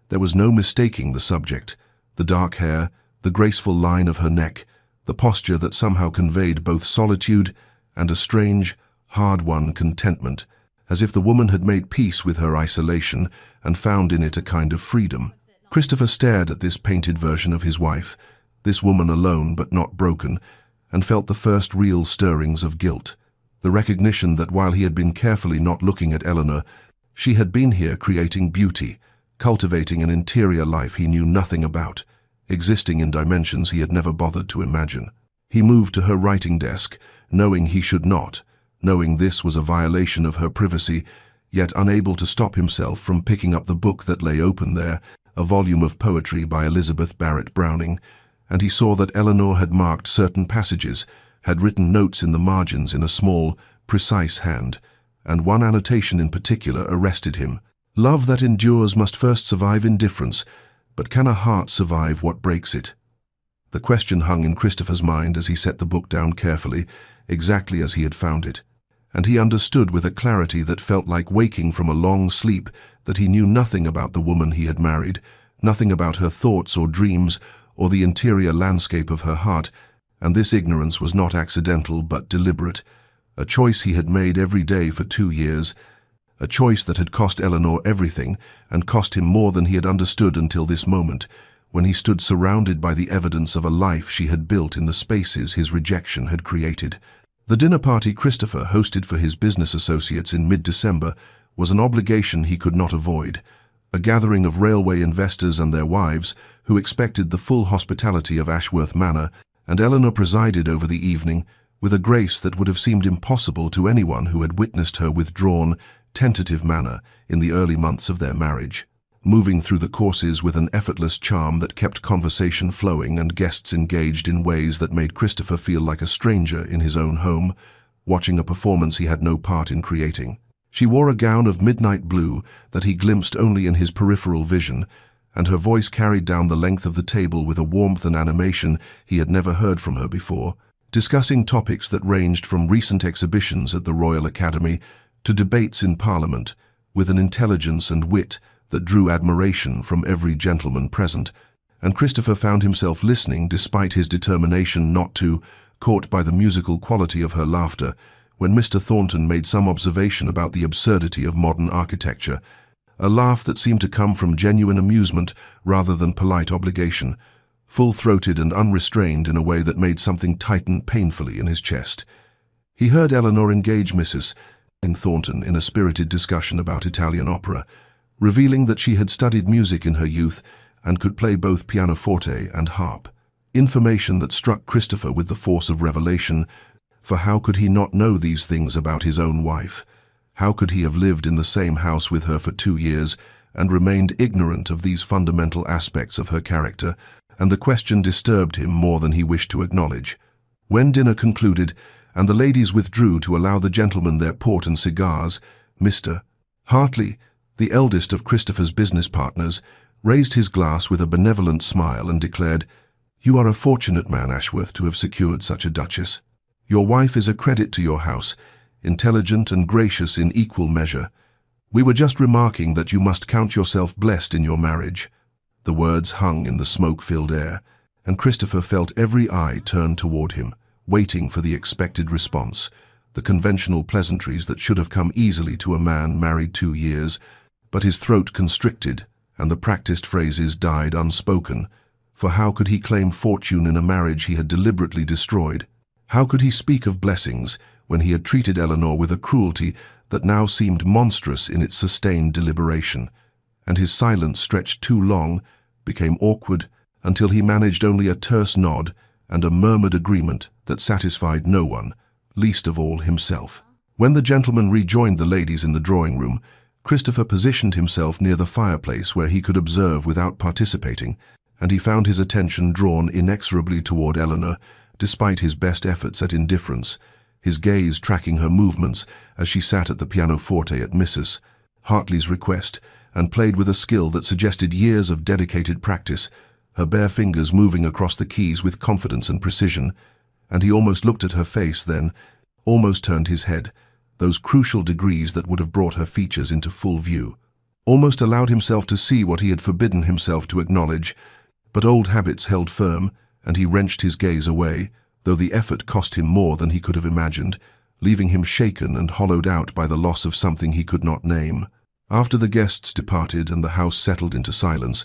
A: there was no mistaking the subject, the dark hair, the graceful line of her neck, the posture that somehow conveyed both solitude and a strange, hard-won contentment, as if the woman had made peace with her isolation and found in it a kind of freedom. Christopher stared at this painted version of his wife, this woman alone but not broken, and felt the first real stirrings of guilt, the recognition that while he had been carefully not looking at Eleanor, she had been here creating beauty, cultivating an interior life he knew nothing about, existing in dimensions he had never bothered to imagine. He moved to her writing desk, knowing he should not, knowing this was a violation of her privacy, yet unable to stop himself from picking up the book that lay open there, a volume of poetry by Elizabeth Barrett Browning, and he saw that Eleanor had marked certain passages, had written notes in the margins in a small, precise hand, and one annotation in particular arrested him. Love that endures must first survive indifference, but can a heart survive what breaks it? The question hung in Christopher's mind as he set the book down carefully, exactly as he had found it, and he understood with a clarity that felt like waking from a long sleep that he knew nothing about the woman he had married, nothing about her thoughts or dreams, or the interior landscape of her heart, and this ignorance was not accidental but deliberate, a choice he had made every day for 2 years, a choice that had cost Eleanor everything and cost him more than he had understood until this moment, when he stood surrounded by the evidence of a life she had built in the spaces his rejection had created. The dinner party Christopher hosted for his business associates in mid-December was an obligation he could not avoid, a gathering of railway investors and their wives who expected the full hospitality of Ashworth Manor, and Eleanor presided over the evening with a grace that would have seemed impossible to anyone who had witnessed her withdrawn, tentative manner in the early months of their marriage, moving through the courses with an effortless charm that kept conversation flowing and guests engaged in ways that made Christopher feel like a stranger in his own home, watching a performance he had no part in creating. She wore a gown of midnight blue that he glimpsed only in his peripheral vision, and her voice carried down the length of the table with a warmth and animation he had never heard from her before, discussing topics that ranged from recent exhibitions at the Royal Academy to debates in Parliament, with an intelligence and wit that drew admiration from every gentleman present, and Christopher found himself listening despite his determination not to, caught by the musical quality of her laughter, when Mr. Thornton made some observation about the absurdity of modern architecture, a laugh that seemed to come from genuine amusement rather than polite obligation, full-throated and unrestrained in a way that made something tighten painfully in his chest. He heard Eleanor engage Mrs. Thornton in a spirited discussion about Italian opera, revealing that she had studied music in her youth and could play both pianoforte and harp. Information that struck Christopher with the force of revelation, for how could he not know these things about his own wife? How could he have lived in the same house with her for 2 years and remained ignorant of these fundamental aspects of her character? And the question disturbed him more than he wished to acknowledge. When dinner concluded and the ladies withdrew to allow the gentlemen their port and cigars, Mr. Hartley, the eldest of Christopher's business partners, raised his glass with a benevolent smile and declared, "You are a fortunate man, Ashworth, to have secured such a duchess. Your wife is a credit to your house, intelligent and gracious in equal measure. We were just remarking that you must count yourself blessed in your marriage." The words hung in the smoke-filled air, and Christopher felt every eye turned toward him, waiting for the expected response, the conventional pleasantries that should have come easily to a man married 2 years, but his throat constricted, and the practiced phrases died unspoken, for how could he claim fortune in a marriage he had deliberately destroyed? How could he speak of blessings when he had treated Eleanor with a cruelty that now seemed monstrous in its sustained deliberation? And his silence stretched too long, became awkward, until he managed only a terse nod and a murmured agreement that satisfied no one, least of all himself. When the gentlemen rejoined the ladies in the drawing-room, Christopher positioned himself near the fireplace where he could observe without participating, and he found his attention drawn inexorably toward Eleanor, despite his best efforts at indifference, his gaze tracking her movements as she sat at the pianoforte at Mrs. Hartley's request, and played with a skill that suggested years of dedicated practice, her bare fingers moving across the keys with confidence and precision, and he almost looked at her face then, almost turned his head, those crucial degrees that would have brought her features into full view, almost allowed himself to see what he had forbidden himself to acknowledge, but old habits held firm, and he wrenched his gaze away, though the effort cost him more than he could have imagined, leaving him shaken and hollowed out by the loss of something he could not name. After the guests departed and the house settled into silence,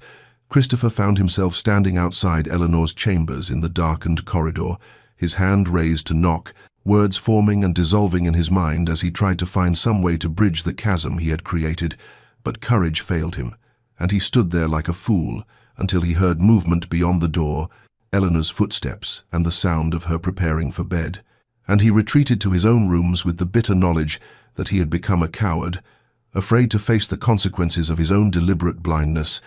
A: Christopher found himself standing outside Eleanor's chambers in the darkened corridor, his hand raised to knock, words forming and dissolving in his mind as he tried to find some way to bridge the chasm he had created, but courage failed him, and he stood there like a fool until he heard movement beyond the door, Eleanor's footsteps and the sound of her preparing for bed, and he retreated to his own rooms with the bitter knowledge that he had become a coward, afraid to face the consequences of his own deliberate blindness,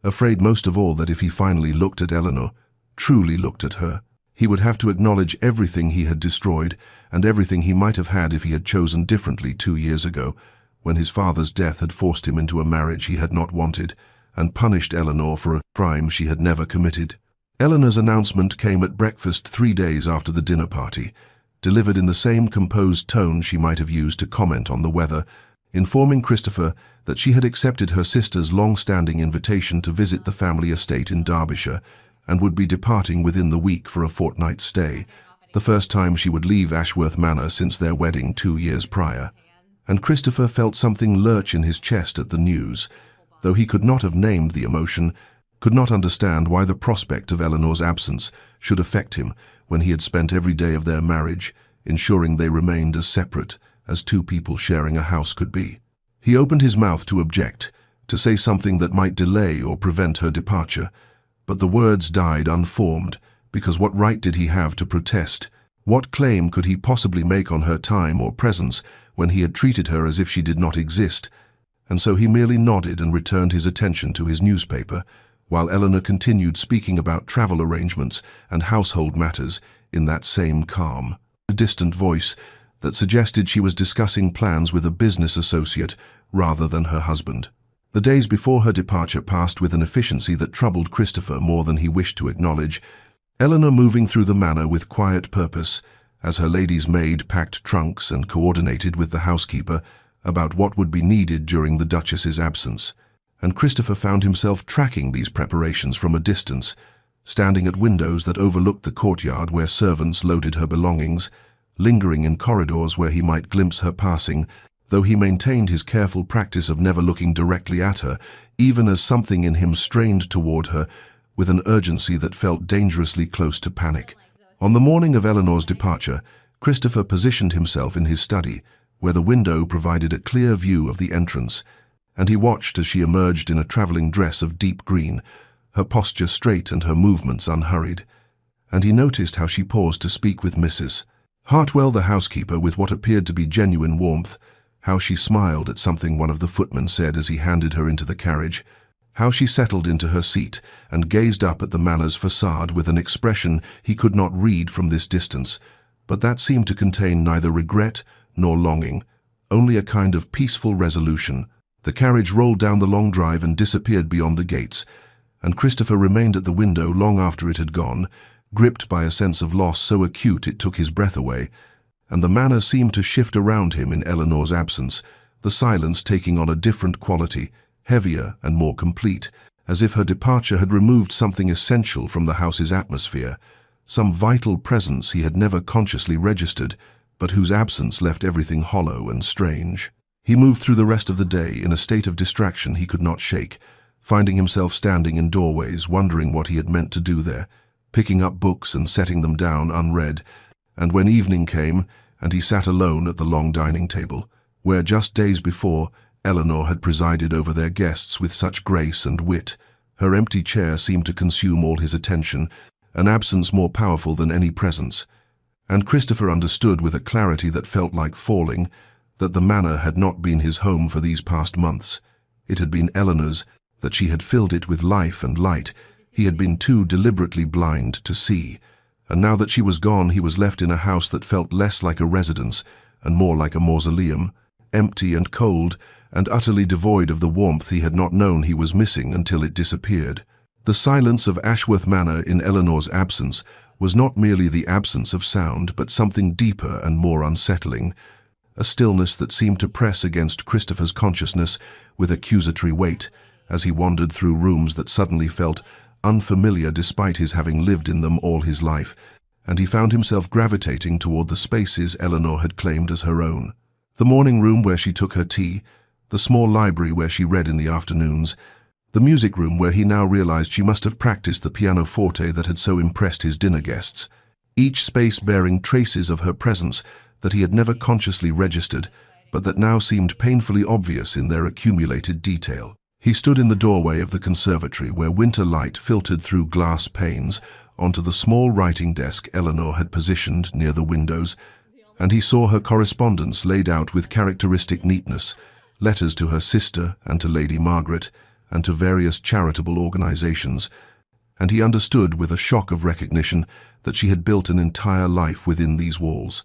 A: afraid most of all that if he finally looked at Eleanor, truly looked at her, he would have to acknowledge everything he had destroyed and everything he might have had if he had chosen differently 2 years ago, when his father's death had forced him into a marriage he had not wanted and punished Eleanor for a crime she had never committed. Eleanor's announcement came at breakfast 3 days after the dinner party, delivered in the same composed tone she might have used to comment on the weather, informing Christopher that she had accepted her sister's long-standing invitation to visit the family estate in Derbyshire and would be departing within the week for a fortnight's stay, the first time she would leave Ashworth Manor since their wedding 2 years prior. And Christopher felt something lurch in his chest at the news, though he could not have named the emotion, could not understand why the prospect of Eleanor's absence should affect him when he had spent every day of their marriage ensuring they remained as separate as two people sharing a house could be. He opened his mouth to object, to say something that might delay or prevent her departure, but the words died unformed, because what right did he have to protest What claim could he possibly make on her time or presence when he had treated her as if she did not exist? And so he merely nodded and returned his attention to his newspaper, while Eleanor continued speaking about travel arrangements and household matters in that same calm, distant voice that suggested she was discussing plans with a business associate rather than her husband. The days before her departure passed with an efficiency that troubled Christopher more than he wished to acknowledge, Eleanor moving through the manor with quiet purpose, as her lady's maid packed trunks and coordinated with the housekeeper about what would be needed during the Duchess's absence. And Christopher found himself tracking these preparations from a distance, standing at windows that overlooked the courtyard where servants loaded her belongings, lingering in corridors where he might glimpse her passing, though he maintained his careful practice of never looking directly at her, even as something in him strained toward her with an urgency that felt dangerously close to panic. On the morning of Eleanor's departure, Christopher positioned himself in his study, where the window provided a clear view of the entrance, and he watched as she emerged in a traveling dress of deep green, her posture straight and her movements unhurried. And he noticed how she paused to speak with Mrs. Hartwell, the housekeeper, with what appeared to be genuine warmth, how she smiled at something one of the footmen said as he handed her into the carriage, how she settled into her seat and gazed up at the manor's facade with an expression he could not read from this distance, but that seemed to contain neither regret nor longing, only a kind of peaceful resolution. The carriage rolled down the long drive and disappeared beyond the gates, and Christopher remained at the window long after it had gone, gripped by a sense of loss so acute it took his breath away, and the manor seemed to shift around him in Eleanor's absence, the silence taking on a different quality, heavier and more complete, as if her departure had removed something essential from the house's atmosphere, some vital presence he had never consciously registered, but whose absence left everything hollow and strange. He moved through the rest of the day in a state of distraction he could not shake, finding himself standing in doorways, wondering what he had meant to do there, picking up books and setting them down unread, and when evening came, and he sat alone at the long dining table, where just days before Eleanor had presided over their guests with such grace and wit, her empty chair seemed to consume all his attention, an absence more powerful than any presence. And Christopher understood with a clarity that felt like falling, that the manor had not been his home for these past months. It had been Eleanor's, that she had filled it with life and light. He had been too deliberately blind to see. And now that she was gone, he was left in a house that felt less like a residence and more like a mausoleum, empty and cold, and utterly devoid of the warmth he had not known he was missing until it disappeared. The silence of Ashworth Manor in Eleanor's absence was not merely the absence of sound, but something deeper and more unsettling, a stillness that seemed to press against Christopher's consciousness with accusatory weight as he wandered through rooms that suddenly felt unfamiliar despite his having lived in them all his life, and he found himself gravitating toward the spaces Eleanor had claimed as her own. The morning room where she took her tea, the small library where she read in the afternoons, the music room where he now realized she must have practiced the pianoforte that had so impressed his dinner guests, each space bearing traces of her presence that he had never consciously registered, but that now seemed painfully obvious in their accumulated detail. He stood in the doorway of the conservatory where winter light filtered through glass panes onto the small writing desk Eleanor had positioned near the windows, and he saw her correspondence laid out with characteristic neatness, letters to her sister and to Lady Margaret, and to various charitable organizations, and he understood with a shock of recognition that she had built an entire life within these walls,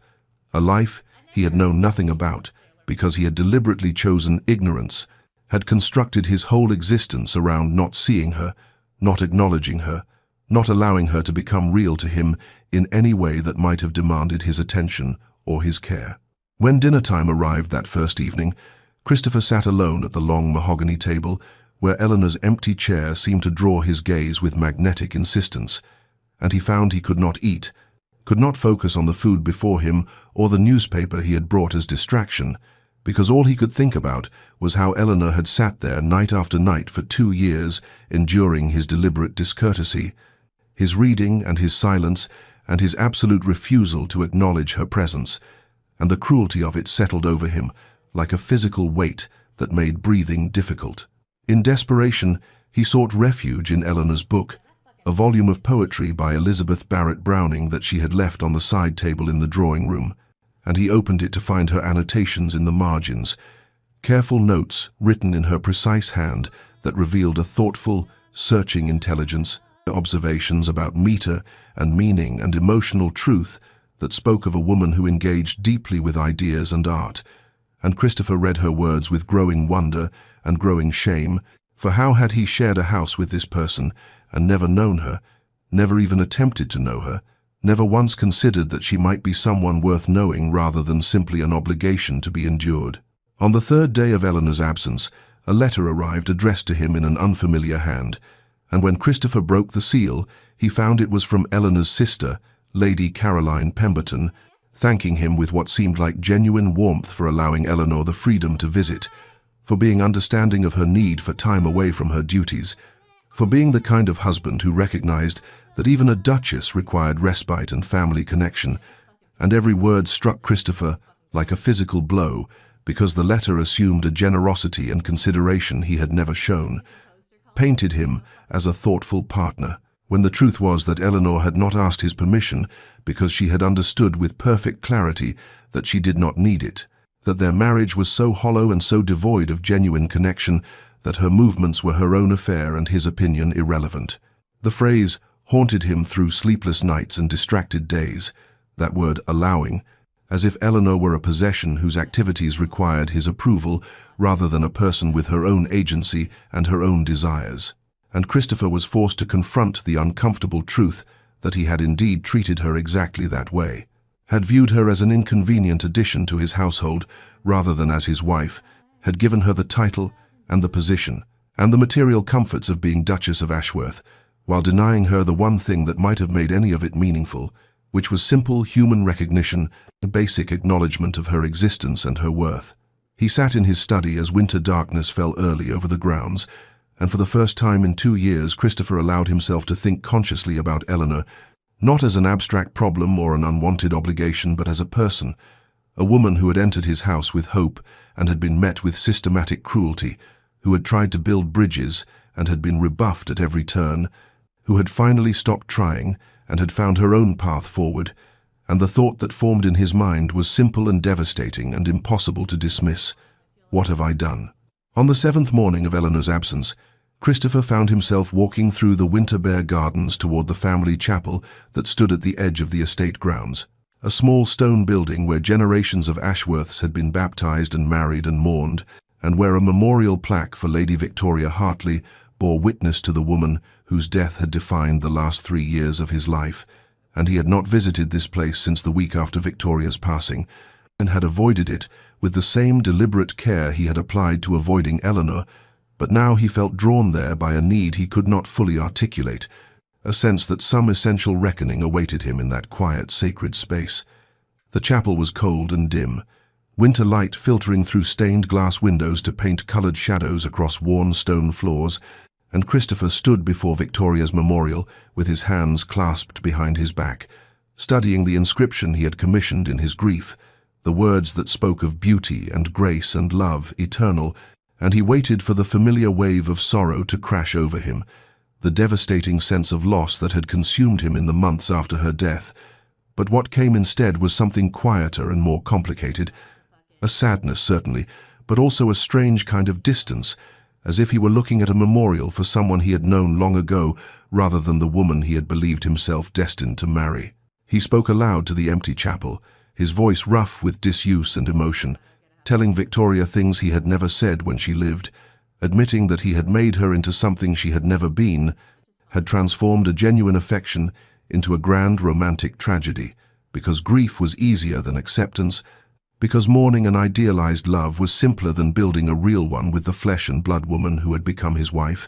A: a life he had known nothing about because he had deliberately chosen ignorance, had constructed his whole existence around not seeing her, not acknowledging her, not allowing her to become real to him in any way that might have demanded his attention or his care. When dinner time arrived that first evening, Christopher sat alone at the long mahogany table where Eleanor's empty chair seemed to draw his gaze with magnetic insistence, and he found he could not eat, could not focus on the food before him or the newspaper he had brought as distraction, because all he could think about was how Eleanor had sat there night after night for 2 years, enduring his deliberate discourtesy, his reading and his silence, and his absolute refusal to acknowledge her presence, and the cruelty of it settled over him like a physical weight that made breathing difficult. In desperation, he sought refuge in Eleanor's book, a volume of poetry by Elizabeth Barrett Browning that she had left on the side table in the drawing room, and he opened it to find her annotations in the margins, careful notes written in her precise hand that revealed a thoughtful, searching intelligence, observations about meter and meaning and emotional truth that spoke of a woman who engaged deeply with ideas and art. And Christopher read her words with growing wonder and growing shame, for how had he shared a house with this person and never known her, never even attempted to know her, never once considered that she might be someone worth knowing rather than simply an obligation to be endured. On the third day of Eleanor's absence, a letter arrived addressed to him in an unfamiliar hand, and when Christopher broke the seal, he found it was from Eleanor's sister, Lady Caroline Pemberton, thanking him with what seemed like genuine warmth for allowing Eleanor the freedom to visit, for being understanding of her need for time away from her duties, for being the kind of husband who recognized that even a duchess required respite and family connection. And every word struck Christopher like a physical blow, because the letter assumed a generosity and consideration he had never shown, painted him as a thoughtful partner, when the truth was that Eleanor had not asked his permission because she had understood with perfect clarity that she did not need it, that their marriage was so hollow and so devoid of genuine connection that her movements were her own affair and his opinion irrelevant. The phrase haunted him through sleepless nights and distracted days, that word allowing, as if Eleanor were a possession whose activities required his approval rather than a person with her own agency and her own desires. And Christopher was forced to confront the uncomfortable truth that he had indeed treated her exactly that way, had viewed her as an inconvenient addition to his household rather than as his wife, had given her the title and the position and the material comforts of being Duchess of Ashworth, while denying her the one thing that might have made any of it meaningful, which was simple human recognition and basic acknowledgement of her existence and her worth. He sat in his study as winter darkness fell early over the grounds, and for the first time in 2 years Christopher allowed himself to think consciously about Eleanor, not as an abstract problem or an unwanted obligation, but as a person, a woman who had entered his house with hope and had been met with systematic cruelty, who had tried to build bridges and had been rebuffed at every turn, who had finally stopped trying and had found her own path forward, and the thought that formed in his mind was simple and devastating and impossible to dismiss. What have I done? On the 7th morning of Eleanor's absence, Christopher found himself walking through the Winterbear Gardens toward the family chapel that stood at the edge of the estate grounds, a small stone building where generations of Ashworths had been baptized and married and mourned, and where a memorial plaque for Lady Victoria Hartley bore witness to the woman whose death had defined the last 3 years of his life, and he had not visited this place since the week after Victoria's passing, and had avoided it with the same deliberate care he had applied to avoiding Eleanor, but now he felt drawn there by a need he could not fully articulate, a sense that some essential reckoning awaited him in that quiet, sacred space. The chapel was cold and dim, winter light filtering through stained glass windows to paint colored shadows across worn stone floors, and Christopher stood before Victoria's memorial with his hands clasped behind his back, studying the inscription he had commissioned in his grief, the words that spoke of beauty and grace and love eternal, and he waited for the familiar wave of sorrow to crash over him, the devastating sense of loss that had consumed him in the months after her death. But what came instead was something quieter and more complicated, a sadness certainly, but also a strange kind of distance, as if he were looking at a memorial for someone he had known long ago rather than the woman he had believed himself destined to marry. He spoke aloud to the empty chapel, his voice rough with disuse and emotion, telling Victoria things he had never said when she lived, admitting that he had made her into something she had never been, had transformed a genuine affection into a grand romantic tragedy, because grief was easier than acceptance, because mourning an idealized love was simpler than building a real one with the flesh and blood woman who had become his wife.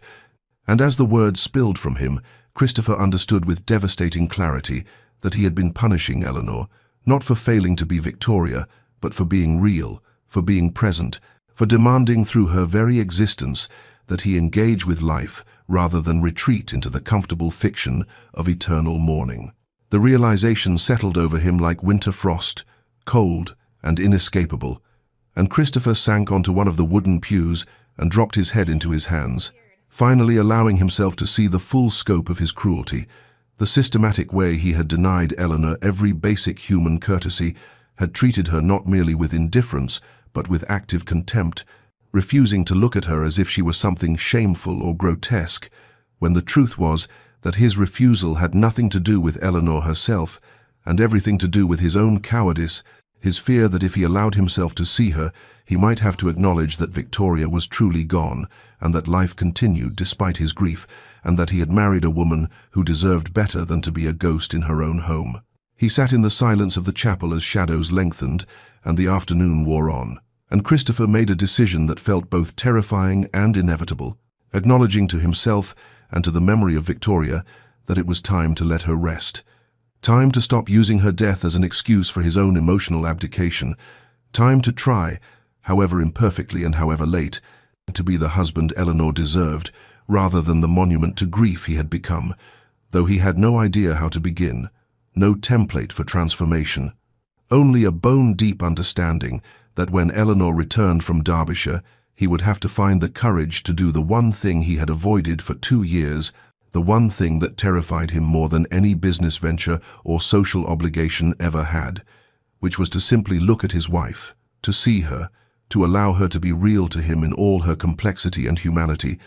A: And as the words spilled from him, Christopher understood with devastating clarity that he had been punishing Eleanor, not for failing to be Victoria, but for being real, for being present, for demanding through her very existence that he engage with life rather than retreat into the comfortable fiction of eternal mourning. The realization settled over him like winter frost, cold and inescapable, and Christopher sank onto one of the wooden pews and dropped his head into his hands, finally allowing himself to see the full scope of his cruelty. The systematic way he had denied Eleanor every basic human courtesy, had treated her not merely with indifference, but with active contempt, refusing to look at her as if she were something shameful or grotesque, when the truth was that his refusal had nothing to do with Eleanor herself, and everything to do with his own cowardice, his fear that if he allowed himself to see her, he might have to acknowledge that Victoria was truly gone, and that life continued despite his grief, and that he had married a woman who deserved better than to be a ghost in her own home. He sat in the silence of the chapel as shadows lengthened, and the afternoon wore on, and Christopher made a decision that felt both terrifying and inevitable, acknowledging to himself and to the memory of Victoria that it was time to let her rest. Time to stop using her death as an excuse for his own emotional abdication. Time to try, however imperfectly and however late, to be the husband Eleanor deserved, rather than the monument to grief he had become, though he had no idea how to begin, no template for transformation. Only a bone-deep understanding that when Eleanor returned from Derbyshire, he would have to find the courage to do the one thing he had avoided for 2 years, the one thing that terrified him more than any business venture or social obligation ever had, which was to simply look at his wife, to see her, to allow her to be real to him in all her complexity and humanity.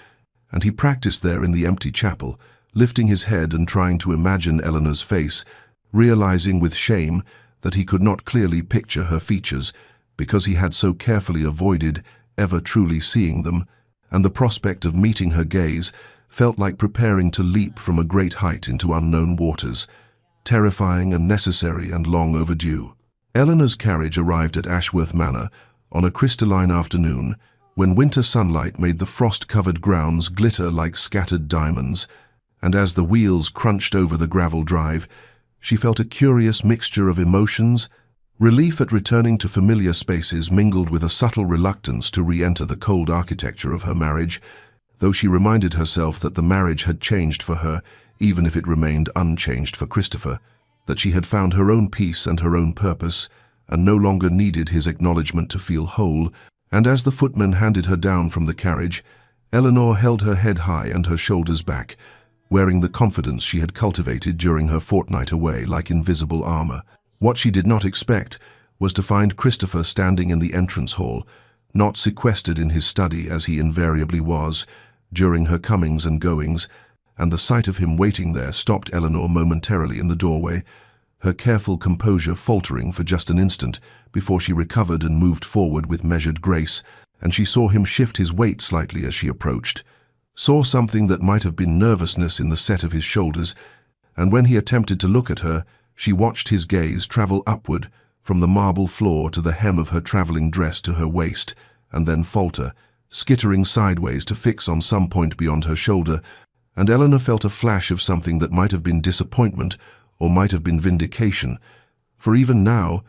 A: And he practiced there in the empty chapel, lifting his head and trying to imagine Eleanor's face, realizing with shame that he could not clearly picture her features because he had so carefully avoided ever truly seeing them, and the prospect of meeting her gaze felt like preparing to leap from a great height into unknown waters, terrifying and necessary and long overdue. Eleanor's carriage arrived at Ashworth Manor on a crystalline afternoon when winter sunlight made the frost-covered grounds glitter like scattered diamonds, and as the wheels crunched over the gravel drive, she felt a curious mixture of emotions. Relief at returning to familiar spaces mingled with a subtle reluctance to re-enter the cold architecture of her marriage, though she reminded herself that the marriage had changed for her, even if it remained unchanged for Christopher, that she had found her own peace and her own purpose, and no longer needed his acknowledgement to feel whole. And as the footman handed her down from the carriage, Eleanor held her head high and her shoulders back, wearing the confidence she had cultivated during her fortnight away like invisible armor. What she did not expect was to find Christopher standing in the entrance hall, not sequestered in his study as he invariably was during her comings and goings, and the sight of him waiting there stopped Eleanor momentarily in the doorway, her careful composure faltering for just an instant before she recovered and moved forward with measured grace, and she saw him shift his weight slightly as she approached, saw something that might have been nervousness in the set of his shoulders, and when he attempted to look at her, she watched his gaze travel upward from the marble floor to the hem of her traveling dress to her waist, and then falter, skittering sideways to fix on some point beyond her shoulder, and Eleanor felt a flash of something that might have been disappointment or might have been vindication, for even now,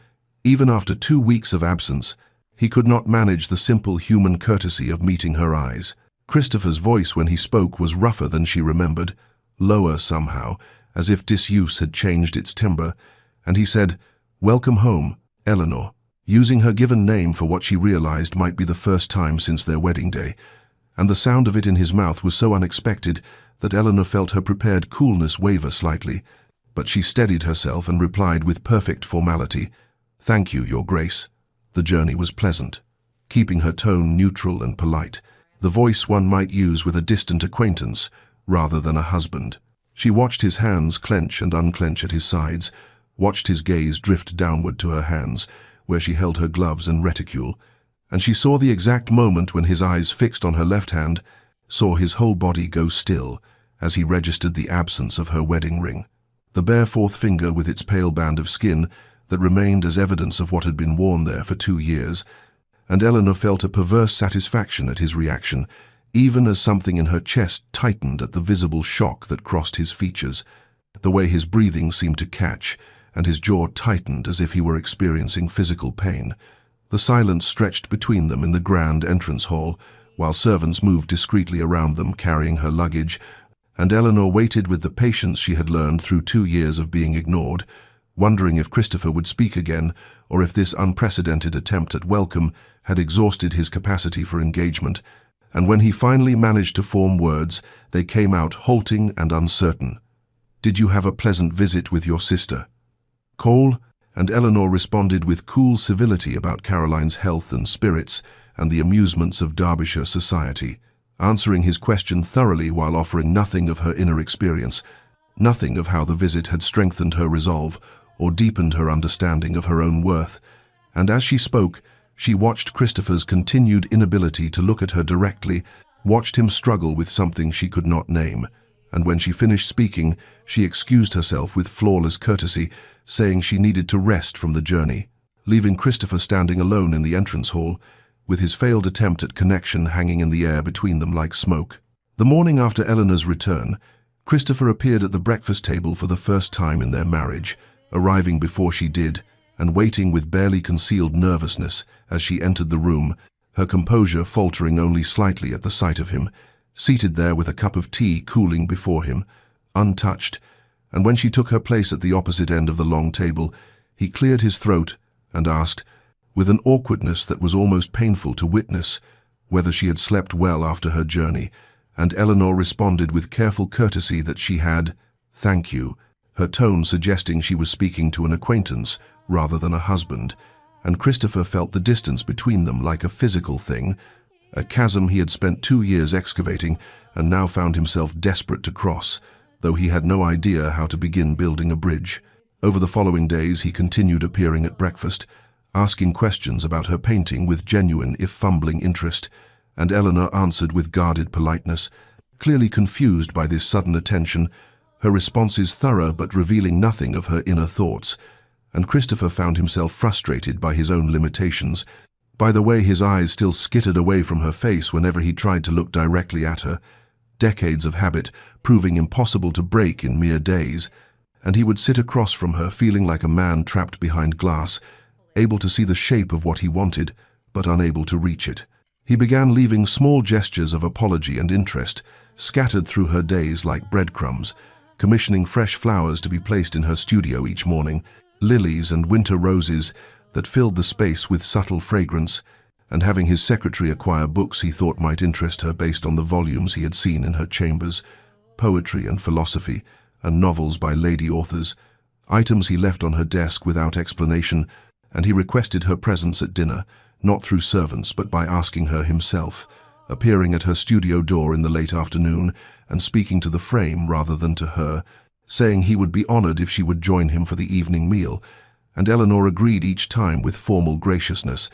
A: even after 2 weeks of absence, he could not manage the simple human courtesy of meeting her eyes. Christopher's voice when he spoke was rougher than she remembered, lower somehow, as if disuse had changed its timbre, and he said, "Welcome home, Eleanor," using her given name for what she realized might be the first time since their wedding day, and the sound of it in his mouth was so unexpected that Eleanor felt her prepared coolness waver slightly, but she steadied herself and replied with perfect formality, "Thank you, Your Grace." The journey was pleasant, keeping her tone neutral and polite, the voice one might use with a distant acquaintance rather than a husband. She watched his hands clench and unclench at his sides, watched his gaze drift downward to her hands, where she held her gloves and reticule, and she saw the exact moment when his eyes fixed on her left hand, saw his whole body go still as he registered the absence of her wedding ring, the bare fourth finger with its pale band of skin that remained as evidence of what had been worn there for 2 years, and Eleanor felt a perverse satisfaction at his reaction, even as something in her chest tightened at the visible shock that crossed his features, the way his breathing seemed to catch, and his jaw tightened as if he were experiencing physical pain. The silence stretched between them in the grand entrance hall, while servants moved discreetly around them carrying her luggage, and Eleanor waited with the patience she had learned through 2 years of being ignored, wondering if Christopher would speak again, or if this unprecedented attempt at welcome had exhausted his capacity for engagement, and when he finally managed to form words, they came out halting and uncertain. "Did you have a pleasant visit with your sister, Cole?" And Eleanor responded with cool civility about Caroline's health and spirits and the amusements of Derbyshire society, answering his question thoroughly while offering nothing of her inner experience, nothing of how the visit had strengthened her resolve or deepened her understanding of her own worth. And as she spoke, she watched Christopher's continued inability to look at her directly, watched him struggle with something she could not name, and when she finished speaking, she excused herself with flawless courtesy, saying she needed to rest from the journey, leaving Christopher standing alone in the entrance hall, with his failed attempt at connection hanging in the air between them like smoke. The morning after Eleanor's return, Christopher appeared at the breakfast table for the first time in their marriage, arriving before she did, and waiting with barely concealed nervousness as she entered the room, her composure faltering only slightly at the sight of him, seated there with a cup of tea cooling before him, untouched, and when she took her place at the opposite end of the long table, he cleared his throat and asked, with an awkwardness that was almost painful to witness, whether she had slept well after her journey, and Eleanor responded with careful courtesy that she had, "Thank you," her tone suggesting she was speaking to an acquaintance rather than a husband, and Christopher felt the distance between them like a physical thing, a chasm he had spent 2 years excavating and now found himself desperate to cross, though he had no idea how to begin building a bridge. Over the following days he continued appearing at breakfast, asking questions about her painting with genuine if fumbling interest, and Eleanor answered with guarded politeness, clearly confused by this sudden attention, her responses thorough but revealing nothing of her inner thoughts, and Christopher found himself frustrated by his own limitations, by the way his eyes still skittered away from her face whenever he tried to look directly at her, decades of habit proving impossible to break in mere days, and he would sit across from her feeling like a man trapped behind glass, able to see the shape of what he wanted, but unable to reach it. He began leaving small gestures of apology and interest, scattered through her days like breadcrumbs, commissioning fresh flowers to be placed in her studio each morning, lilies and winter roses that filled the space with subtle fragrance, and having his secretary acquire books he thought might interest her based on the volumes he had seen in her chambers, poetry and philosophy, and novels by lady authors, items he left on her desk without explanation, and he requested her presence at dinner, not through servants but by asking her himself, appearing at her studio door in the late afternoon and speaking to the frame rather than to her, saying he would be honored if she would join him for the evening meal, and Eleanor agreed each time with formal graciousness,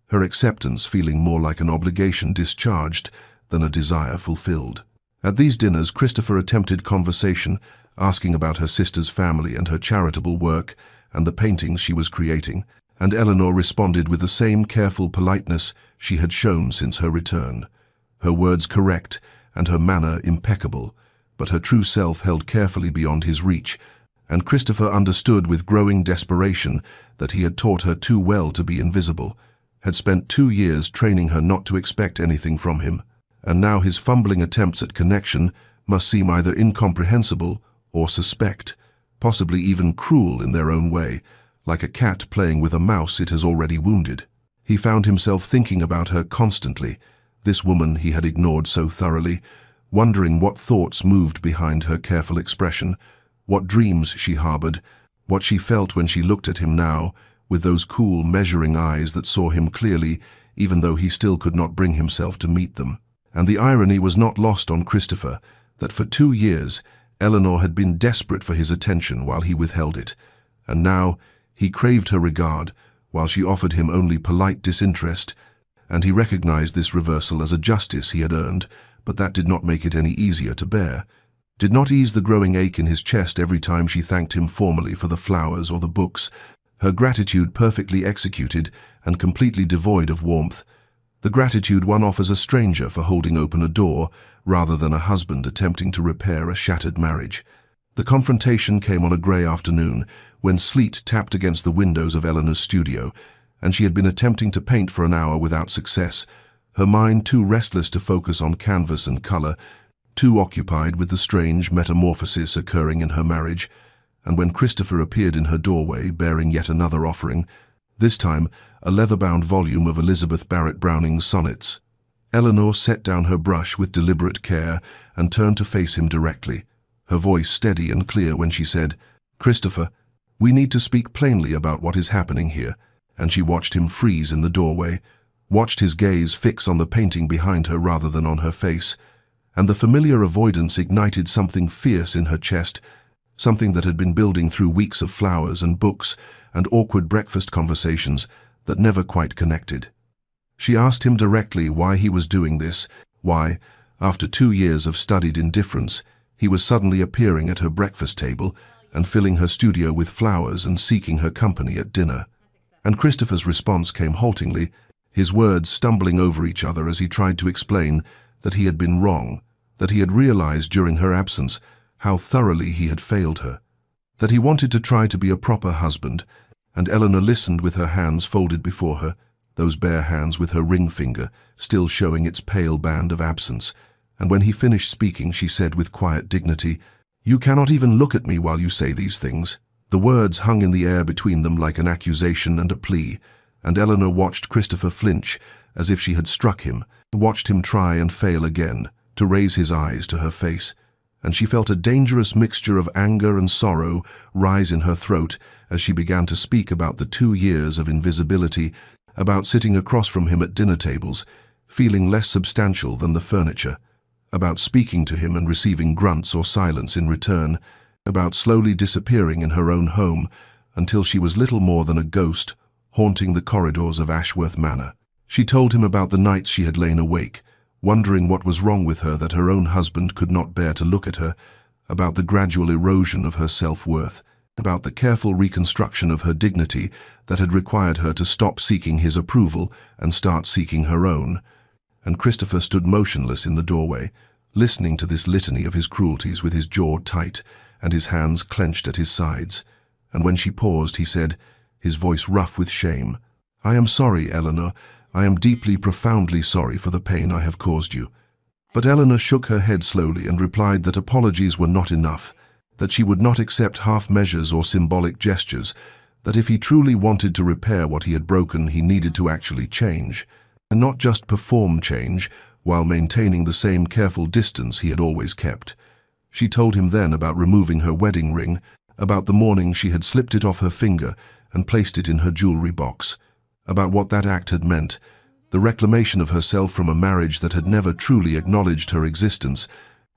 A: her acceptance feeling more like an obligation discharged than a desire fulfilled. At these dinners, Christopher attempted conversation, asking about her sister's family and her charitable work and the paintings she was creating, and Eleanor responded with the same careful politeness she had shown since her return, her words correct and her manner impeccable, but her true self held carefully beyond his reach, and Christopher understood with growing desperation that he had taught her too well to be invisible, had spent 2 years training her not to expect anything from him, and now his fumbling attempts at connection must seem either incomprehensible or suspect, possibly even cruel in their own way, like a cat playing with a mouse it has already wounded. He found himself thinking about her constantly, this woman he had ignored so thoroughly, wondering what thoughts moved behind her careful expression, what dreams she harbored, what she felt when she looked at him now, with those cool, measuring eyes that saw him clearly, even though he still could not bring himself to meet them. And the irony was not lost on Christopher, that for 2 years Eleanor had been desperate for his attention while he withheld it, and now he craved her regard while she offered him only polite disinterest, and he recognized this reversal as a justice he had earned, but that did not make it any easier to bear, did not ease the growing ache in his chest every time she thanked him formally for the flowers or the books, her gratitude perfectly executed and completely devoid of warmth, the gratitude one offers a stranger for holding open a door rather than a husband attempting to repair a shattered marriage. The confrontation came on a grey afternoon when sleet tapped against the windows of Eleanor's studio, and she had been attempting to paint for an hour without success, her mind too restless to focus on canvas and colour, too occupied with the strange metamorphosis occurring in her marriage, and when Christopher appeared in her doorway bearing yet another offering, this time a leather-bound volume of Elizabeth Barrett Browning's sonnets. Eleanor set down her brush with deliberate care and turned to face him directly, her voice steady and clear when she said, "Christopher, we need to speak plainly about what is happening here." And she watched him freeze in the doorway, watched his gaze fix on the painting behind her rather than on her face, and the familiar avoidance ignited something fierce in her chest, something that had been building through weeks of flowers and books and awkward breakfast conversations that never quite connected. She asked him directly why he was doing this, why, after 2 years of studied indifference, he was suddenly appearing at her breakfast table and filling her studio with flowers and seeking her company at dinner. And Christopher's response came haltingly, his words stumbling over each other as he tried to explain that he had been wrong, that he had realized during her absence how thoroughly he had failed her, that he wanted to try to be a proper husband. And Eleanor listened with her hands folded before her, those bare hands with her ring finger still showing its pale band of absence. And when he finished speaking, she said with quiet dignity, "You cannot even look at me while you say these things." The words hung in the air between them like an accusation and a plea, and Eleanor watched Christopher flinch as if she had struck him, watched him try and fail again, to raise his eyes to her face, and she felt a dangerous mixture of anger and sorrow rise in her throat as she began to speak about the 2 years of invisibility, about sitting across from him at dinner tables, feeling less substantial than the furniture, about speaking to him and receiving grunts or silence in return, about slowly disappearing in her own home until she was little more than a ghost haunting the corridors of Ashworth Manor. She told him about the nights she had lain awake, wondering what was wrong with her that her own husband could not bear to look at her, about the gradual erosion of her self-worth, about the careful reconstruction of her dignity that had required her to stop seeking his approval and start seeking her own. And Christopher stood motionless in the doorway, listening to this litany of his cruelties with his jaw tight and his hands clenched at his sides. And when she paused, he said, his voice rough with shame, "I am sorry, Eleanor. I am deeply, profoundly sorry for the pain I have caused you." But Eleanor shook her head slowly and replied that apologies were not enough, that she would not accept half measures or symbolic gestures, that if he truly wanted to repair what he had broken, he needed to actually change, and not just perform change while maintaining the same careful distance he had always kept. She told him then about removing her wedding ring, about the morning she had slipped it off her finger and placed it in her jewelry box, about what that act had meant, the reclamation of herself from a marriage that had never truly acknowledged her existence.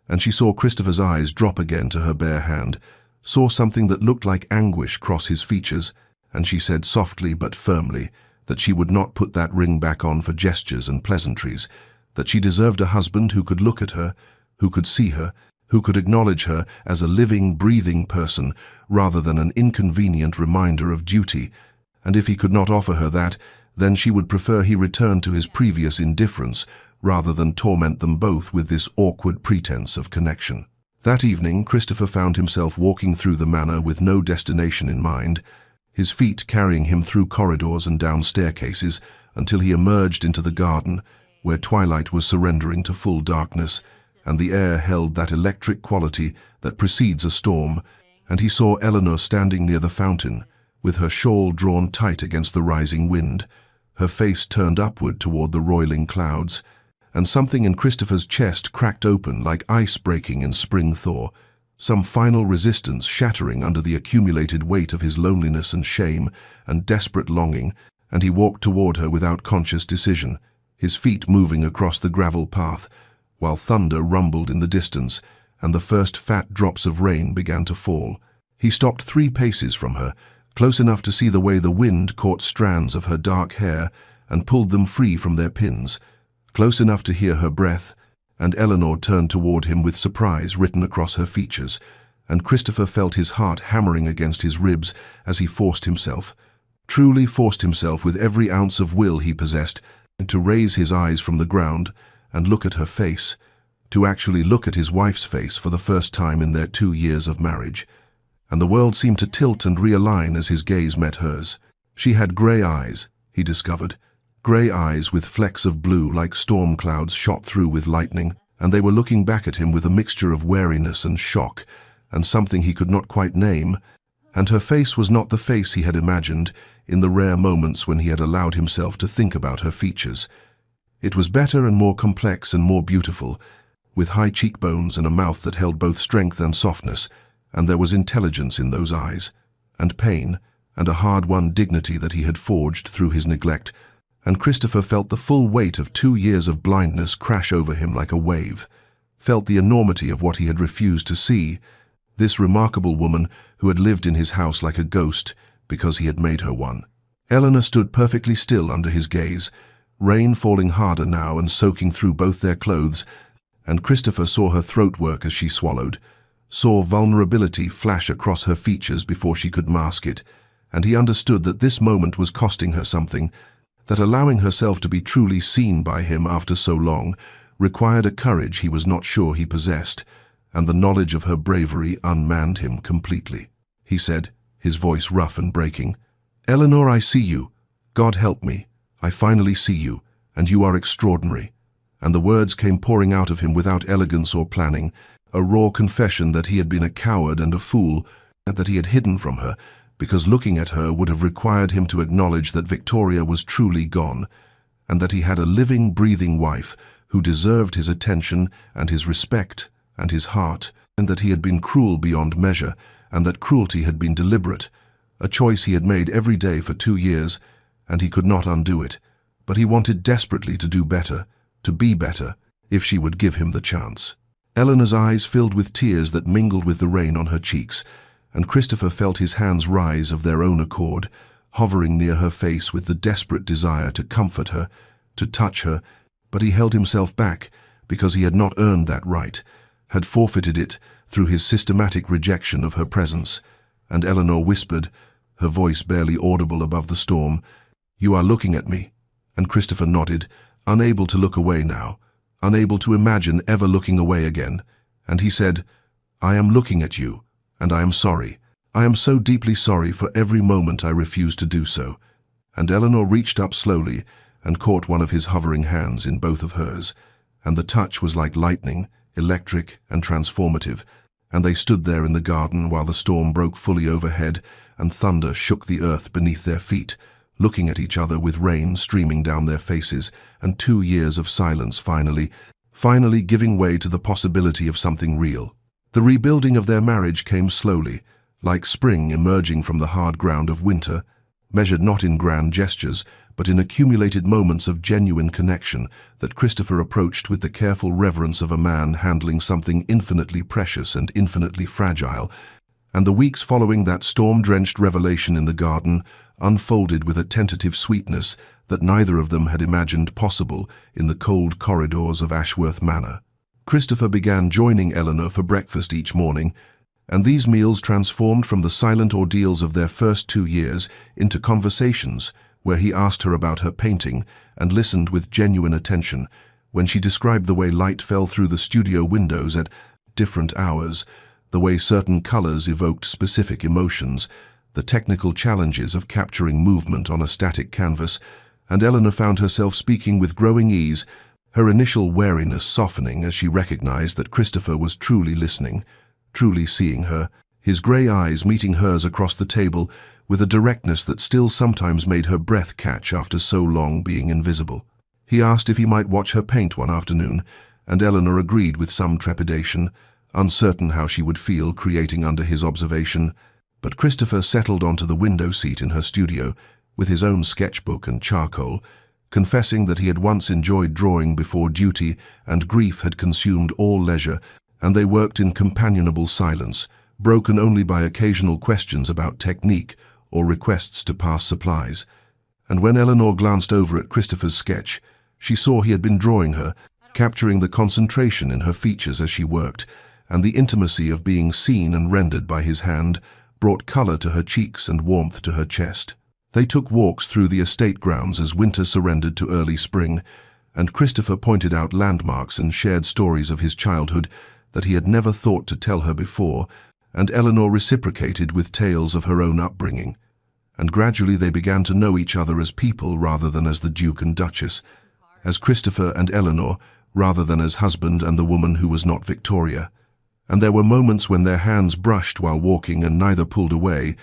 A: And she saw Christopher's eyes drop again to her bare hand, saw something that looked like anguish cross his features, and she said softly but firmly that she would not put that ring back on for gestures and pleasantries, that she deserved a husband who could look at her, who could see her, who could acknowledge her as a living, breathing person rather than an inconvenient reminder of duty. And if he could not offer her that, then she would prefer he return to his previous indifference rather than torment them both with this awkward pretense of connection. That evening, Christopher found himself walking through the manor with no destination in mind, his feet carrying him through corridors and down staircases until he emerged into the garden, where twilight was surrendering to full darkness, and the air held that electric quality that precedes a storm, and he saw Eleanor standing near the fountain, with her shawl drawn tight against the rising wind, her face turned upward toward the roiling clouds, and something in Christopher's chest cracked open like ice breaking in spring thaw, some final resistance shattering under the accumulated weight of his loneliness and shame and desperate longing, and he walked toward her without conscious decision, his feet moving across the gravel path, while thunder rumbled in the distance and the first fat drops of rain began to fall. He stopped 3 paces from her, close enough to see the way the wind caught strands of her dark hair and pulled them free from their pins, close enough to hear her breath, and Eleanor turned toward him with surprise written across her features, and Christopher felt his heart hammering against his ribs as he forced himself, truly forced himself with every ounce of will he possessed, to raise his eyes from the ground and look at her face, to actually look at his wife's face for the first time in their 2 years of marriage. And the world seemed to tilt and realign as his gaze met hers. She had grey eyes, he discovered, grey eyes with flecks of blue like storm clouds shot through with lightning, and they were looking back at him with a mixture of wariness and shock, and something he could not quite name, and her face was not the face he had imagined in the rare moments when he had allowed himself to think about her features. It was better and more complex and more beautiful, with high cheekbones and a mouth that held both strength and softness, and there was intelligence in those eyes, and pain, and a hard-won dignity that he had forged through his neglect, and Christopher felt the full weight of 2 years of blindness crash over him like a wave, felt the enormity of what he had refused to see, this remarkable woman who had lived in his house like a ghost because he had made her one. Eleanor stood perfectly still under his gaze, rain falling harder now and soaking through both their clothes, and Christopher saw her throat work as she swallowed, saw vulnerability flash across her features before she could mask it, and he understood that this moment was costing her something, that allowing herself to be truly seen by him after so long required a courage he was not sure he possessed, and the knowledge of her bravery unmanned him completely. He said, his voice rough and breaking, "Eleanor, I see you. God help me. I finally see you, and you are extraordinary." And the words came pouring out of him without elegance or planning, a raw confession that he had been a coward and a fool, and that he had hidden from her, because looking at her would have required him to acknowledge that Victoria was truly gone, and that he had a living, breathing wife who deserved his attention and his respect and his heart, and that he had been cruel beyond measure, and that cruelty had been deliberate, a choice he had made every day for 2 years, and he could not undo it. But he wanted desperately to do better, to be better, if she would give him the chance. Eleanor's eyes filled with tears that mingled with the rain on her cheeks, and Christopher felt his hands rise of their own accord, hovering near her face with the desperate desire to comfort her, to touch her, but he held himself back because he had not earned that right, had forfeited it through his systematic rejection of her presence, and Eleanor whispered, her voice barely audible above the storm, "You are looking at me," and Christopher nodded, unable to look away now, unable to imagine ever looking away again, and he said, "I am looking at you, and I am sorry. I am so deeply sorry for every moment I refused to do so." And Eleanor reached up slowly and caught one of his hovering hands in both of hers, and the touch was like lightning, electric and transformative, and they stood there in the garden while the storm broke fully overhead and thunder shook the earth beneath their feet, looking at each other with rain streaming down their faces, and 2 years of silence finally giving way to the possibility of something real. The rebuilding of their marriage came slowly, like spring emerging from the hard ground of winter, measured not in grand gestures, but in accumulated moments of genuine connection that Christopher approached with the careful reverence of a man handling something infinitely precious and infinitely fragile, and the weeks following that storm-drenched revelation in the garden unfolded with a tentative sweetness that neither of them had imagined possible in the cold corridors of Ashworth Manor. Christopher began joining Eleanor for breakfast each morning, and these meals transformed from the silent ordeals of their first 2 years into conversations where he asked her about her painting and listened with genuine attention when she described the way light fell through the studio windows at different hours, the way certain colors evoked specific emotions, the technical challenges of capturing movement on a static canvas, and Eleanor found herself speaking with growing ease, her initial wariness softening as she recognized that Christopher was truly listening, truly seeing her, his gray eyes meeting hers across the table with a directness that still sometimes made her breath catch after so long being invisible. He asked if he might watch her paint one afternoon, and Eleanor agreed with some trepidation, uncertain how she would feel creating under his observation. But Christopher settled onto the window seat in her studio, with his own sketchbook and charcoal, confessing that he had once enjoyed drawing before duty and grief had consumed all leisure, and they worked in companionable silence, broken only by occasional questions about technique or requests to pass supplies. And when Eleanor glanced over at Christopher's sketch, she saw he had been drawing her, capturing the concentration in her features as she worked, and the intimacy of being seen and rendered by his hand brought color to her cheeks and warmth to her chest. They took walks through the estate grounds as winter surrendered to early spring, and Christopher pointed out landmarks and shared stories of his childhood that he had never thought to tell her before, and Eleanor reciprocated with tales of her own upbringing. And gradually they began to know each other as people rather than as the Duke and Duchess, as Christopher and Eleanor rather than as husband and the woman who was not Victoria. And there were moments when their hands brushed while walking and neither pulled away,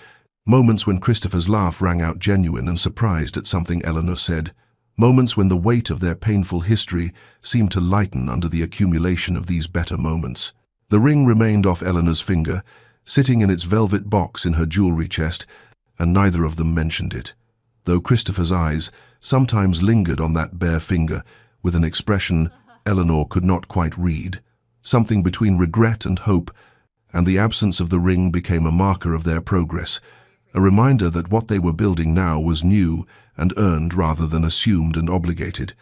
A: moments when Christopher's laugh rang out genuine and surprised at something Eleanor said, moments when the weight of their painful history seemed to lighten under the accumulation of these better moments. The ring remained off Eleanor's finger, sitting in its velvet box in her jewelry chest, and neither of them mentioned it, though Christopher's eyes sometimes lingered on that bare finger with an expression Eleanor could not quite read. Something between regret and hope, and the absence of the ring became a marker of their progress, a reminder that what they were building now was new and earned rather than assumed and obligated,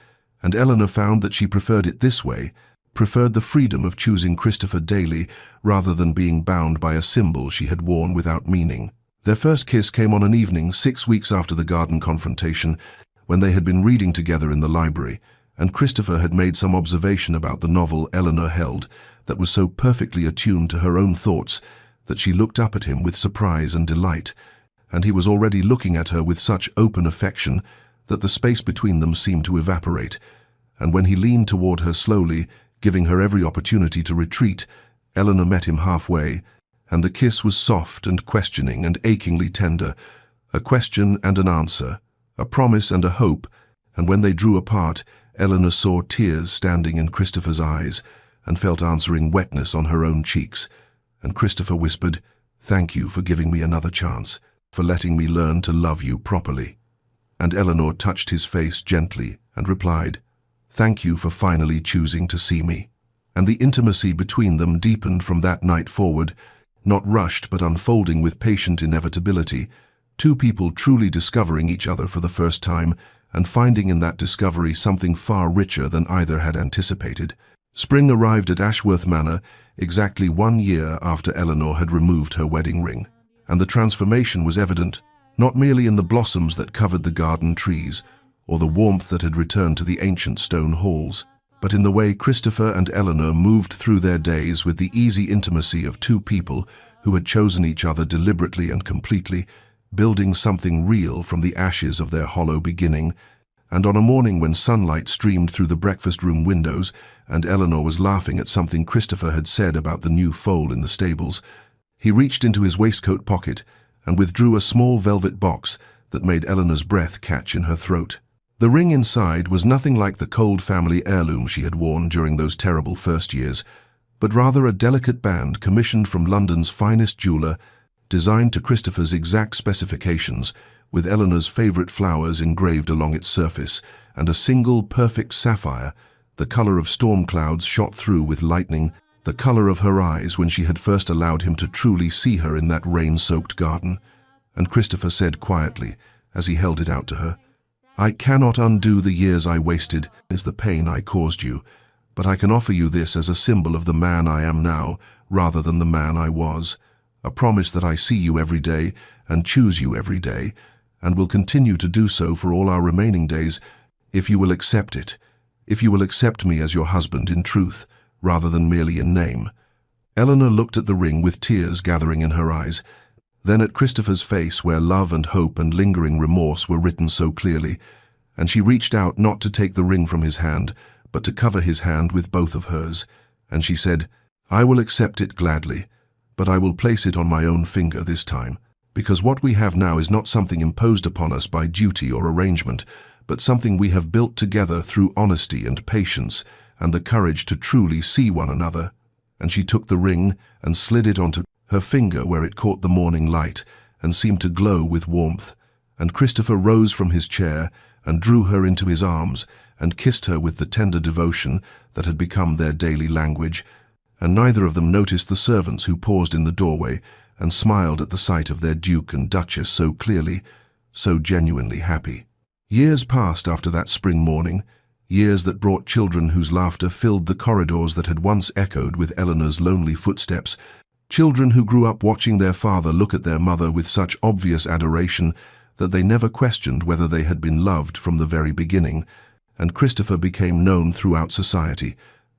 A: and Eleanor found that she preferred it this way, preferred the freedom of choosing Christopher daily rather than being bound by a symbol she had worn without meaning. Their first kiss came on an evening 6 weeks after the garden confrontation, when they had been reading together in the library, and Christopher had made some observation about the novel Eleanor held that was so perfectly attuned to her own thoughts that she looked up at him with surprise and delight, and he was already looking at her with such open affection that the space between them seemed to evaporate, and when he leaned toward her slowly, giving her every opportunity to retreat, Eleanor met him halfway, and the kiss was soft and questioning and achingly tender, a question and an answer, a promise and a hope, and when they drew apart, Eleanor saw tears standing in Christopher's eyes and felt answering wetness on her own cheeks, and Christopher whispered, "Thank you for giving me another chance, for letting me learn to love you properly." And Eleanor touched his face gently and replied, "Thank you for finally choosing to see me." And the intimacy between them deepened from that night forward, not rushed but unfolding with patient inevitability, two people truly discovering each other for the first time and finding in that discovery something far richer than either had anticipated. Spring arrived at Ashworth Manor exactly 1 year after Eleanor had removed her wedding ring, and the transformation was evident, not merely in the blossoms that covered the garden trees, or the warmth that had returned to the ancient stone halls, but in the way Christopher and Eleanor moved through their days with the easy intimacy of two people who had chosen each other deliberately and completely, building something real from the ashes of their hollow beginning. And on a morning when sunlight streamed through the breakfast room windows and Eleanor was laughing at something Christopher had said about the new foal in the stables, he reached into his waistcoat pocket and withdrew a small velvet box that made Eleanor's breath catch in her throat. The ring inside was nothing like the cold family heirloom she had worn during those terrible first years, but rather a delicate band commissioned from London's finest jeweler, designed to Christopher's exact specifications, with Eleanor's favorite flowers engraved along its surface, and a single perfect sapphire, the color of storm clouds shot through with lightning, the color of her eyes when she had first allowed him to truly see her in that rain-soaked garden. And Christopher said quietly, as he held it out to her, "I cannot undo the years I wasted, is the pain I caused you, but I can offer you this as a symbol of the man I am now, rather than the man I was. A promise that I see you every day and choose you every day, and will continue to do so for all our remaining days, if you will accept it, if you will accept me as your husband in truth, rather than merely in name." Eleanor looked at the ring with tears gathering in her eyes, then at Christopher's face where love and hope and lingering remorse were written so clearly, and she reached out not to take the ring from his hand, but to cover his hand with both of hers, and she said, "I will accept it gladly, but I will place it on my own finger this time, because what we have now is not something imposed upon us by duty or arrangement, but something we have built together through honesty and patience and the courage to truly see one another." And she took the ring and slid it onto her finger where it caught the morning light and seemed to glow with warmth, and Christopher rose from his chair and drew her into his arms and kissed her with the tender devotion that had become their daily language, and neither of them noticed the servants who paused in the doorway and smiled at the sight of their Duke and Duchess so clearly, so genuinely happy. Years passed after that spring morning, years that brought children whose laughter filled the corridors that had once echoed with Eleanor's lonely footsteps, children who grew up watching their father look at their mother with such obvious adoration that they never questioned whether they had been loved from the very beginning, and Christopher became known throughout society,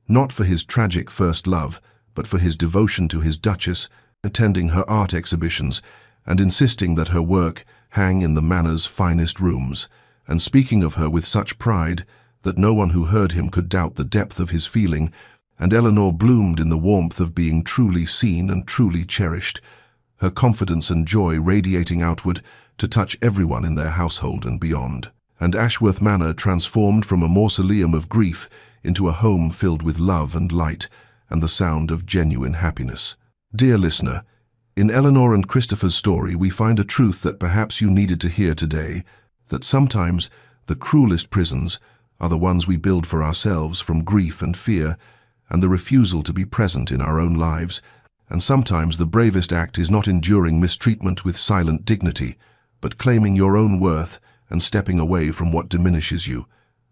A: not for his tragic first love, but for his devotion to his Duchess, attending her art exhibitions and insisting that her work hang in the manor's finest rooms, and speaking of her with such pride that no one who heard him could doubt the depth of his feeling, and Eleanor bloomed in the warmth of being truly seen and truly cherished, her confidence and joy radiating outward to touch everyone in their household and beyond. and Ashworth Manor transformed from a mausoleum of grief into a home filled with love and light and the sound of genuine happiness. Dear listener, in Eleanor and Christopher's story we find a truth that perhaps you needed to hear today, that sometimes the cruelest prisons are the ones we build for ourselves from grief and fear and the refusal to be present in our own lives, and sometimes the bravest act is not enduring mistreatment with silent dignity, but claiming your own worth and stepping away from what diminishes you,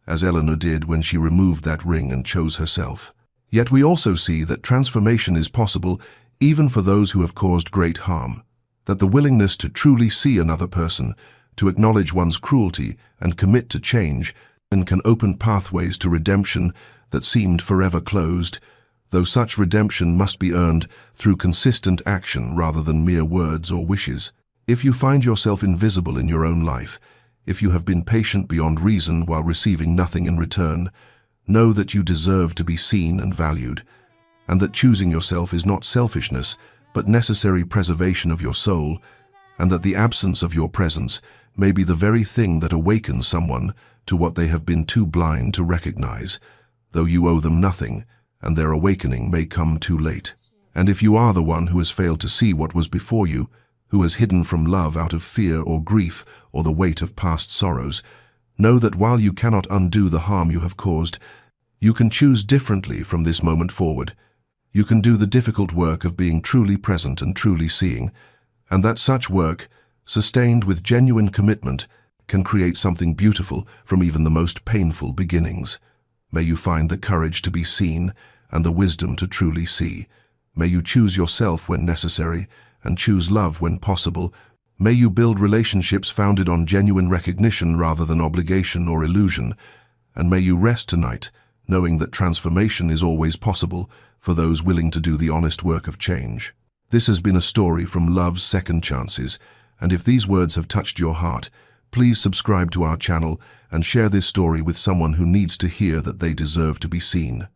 A: as Eleanor did when she removed that ring and chose herself. Yet we also see that transformation is possible even for those who have caused great harm, that the willingness to truly see another person, to acknowledge one's cruelty and commit to change, and can open pathways to redemption that seemed forever closed, though such redemption must be earned through consistent action rather than mere words or wishes. If you find yourself invisible in your own life, if you have been patient beyond reason while receiving nothing in return, know that you deserve to be seen and valued, and that choosing yourself is not selfishness, but necessary preservation of your soul, and that the absence of your presence may be the very thing that awakens someone to what they have been too blind to recognize, though you owe them nothing, and their awakening may come too late. And if you are the one who has failed to see what was before you, who has hidden from love out of fear or grief or the weight of past sorrows, know that while you cannot undo the harm you have caused, you can choose differently from this moment forward. You can do the difficult work of being truly present and truly seeing, and that such work, sustained with genuine commitment, can create something beautiful from even the most painful beginnings. May you find the courage to be seen and the wisdom to truly see. May you choose yourself when necessary and choose love when possible. May you build relationships founded on genuine recognition rather than obligation or illusion. And may you rest tonight, knowing that transformation is always possible for those willing to do the honest work of change. This has been a story from Love's Second Chances, and if these words have touched your heart, please subscribe to our channel and share this story with someone who needs to hear that they deserve to be seen.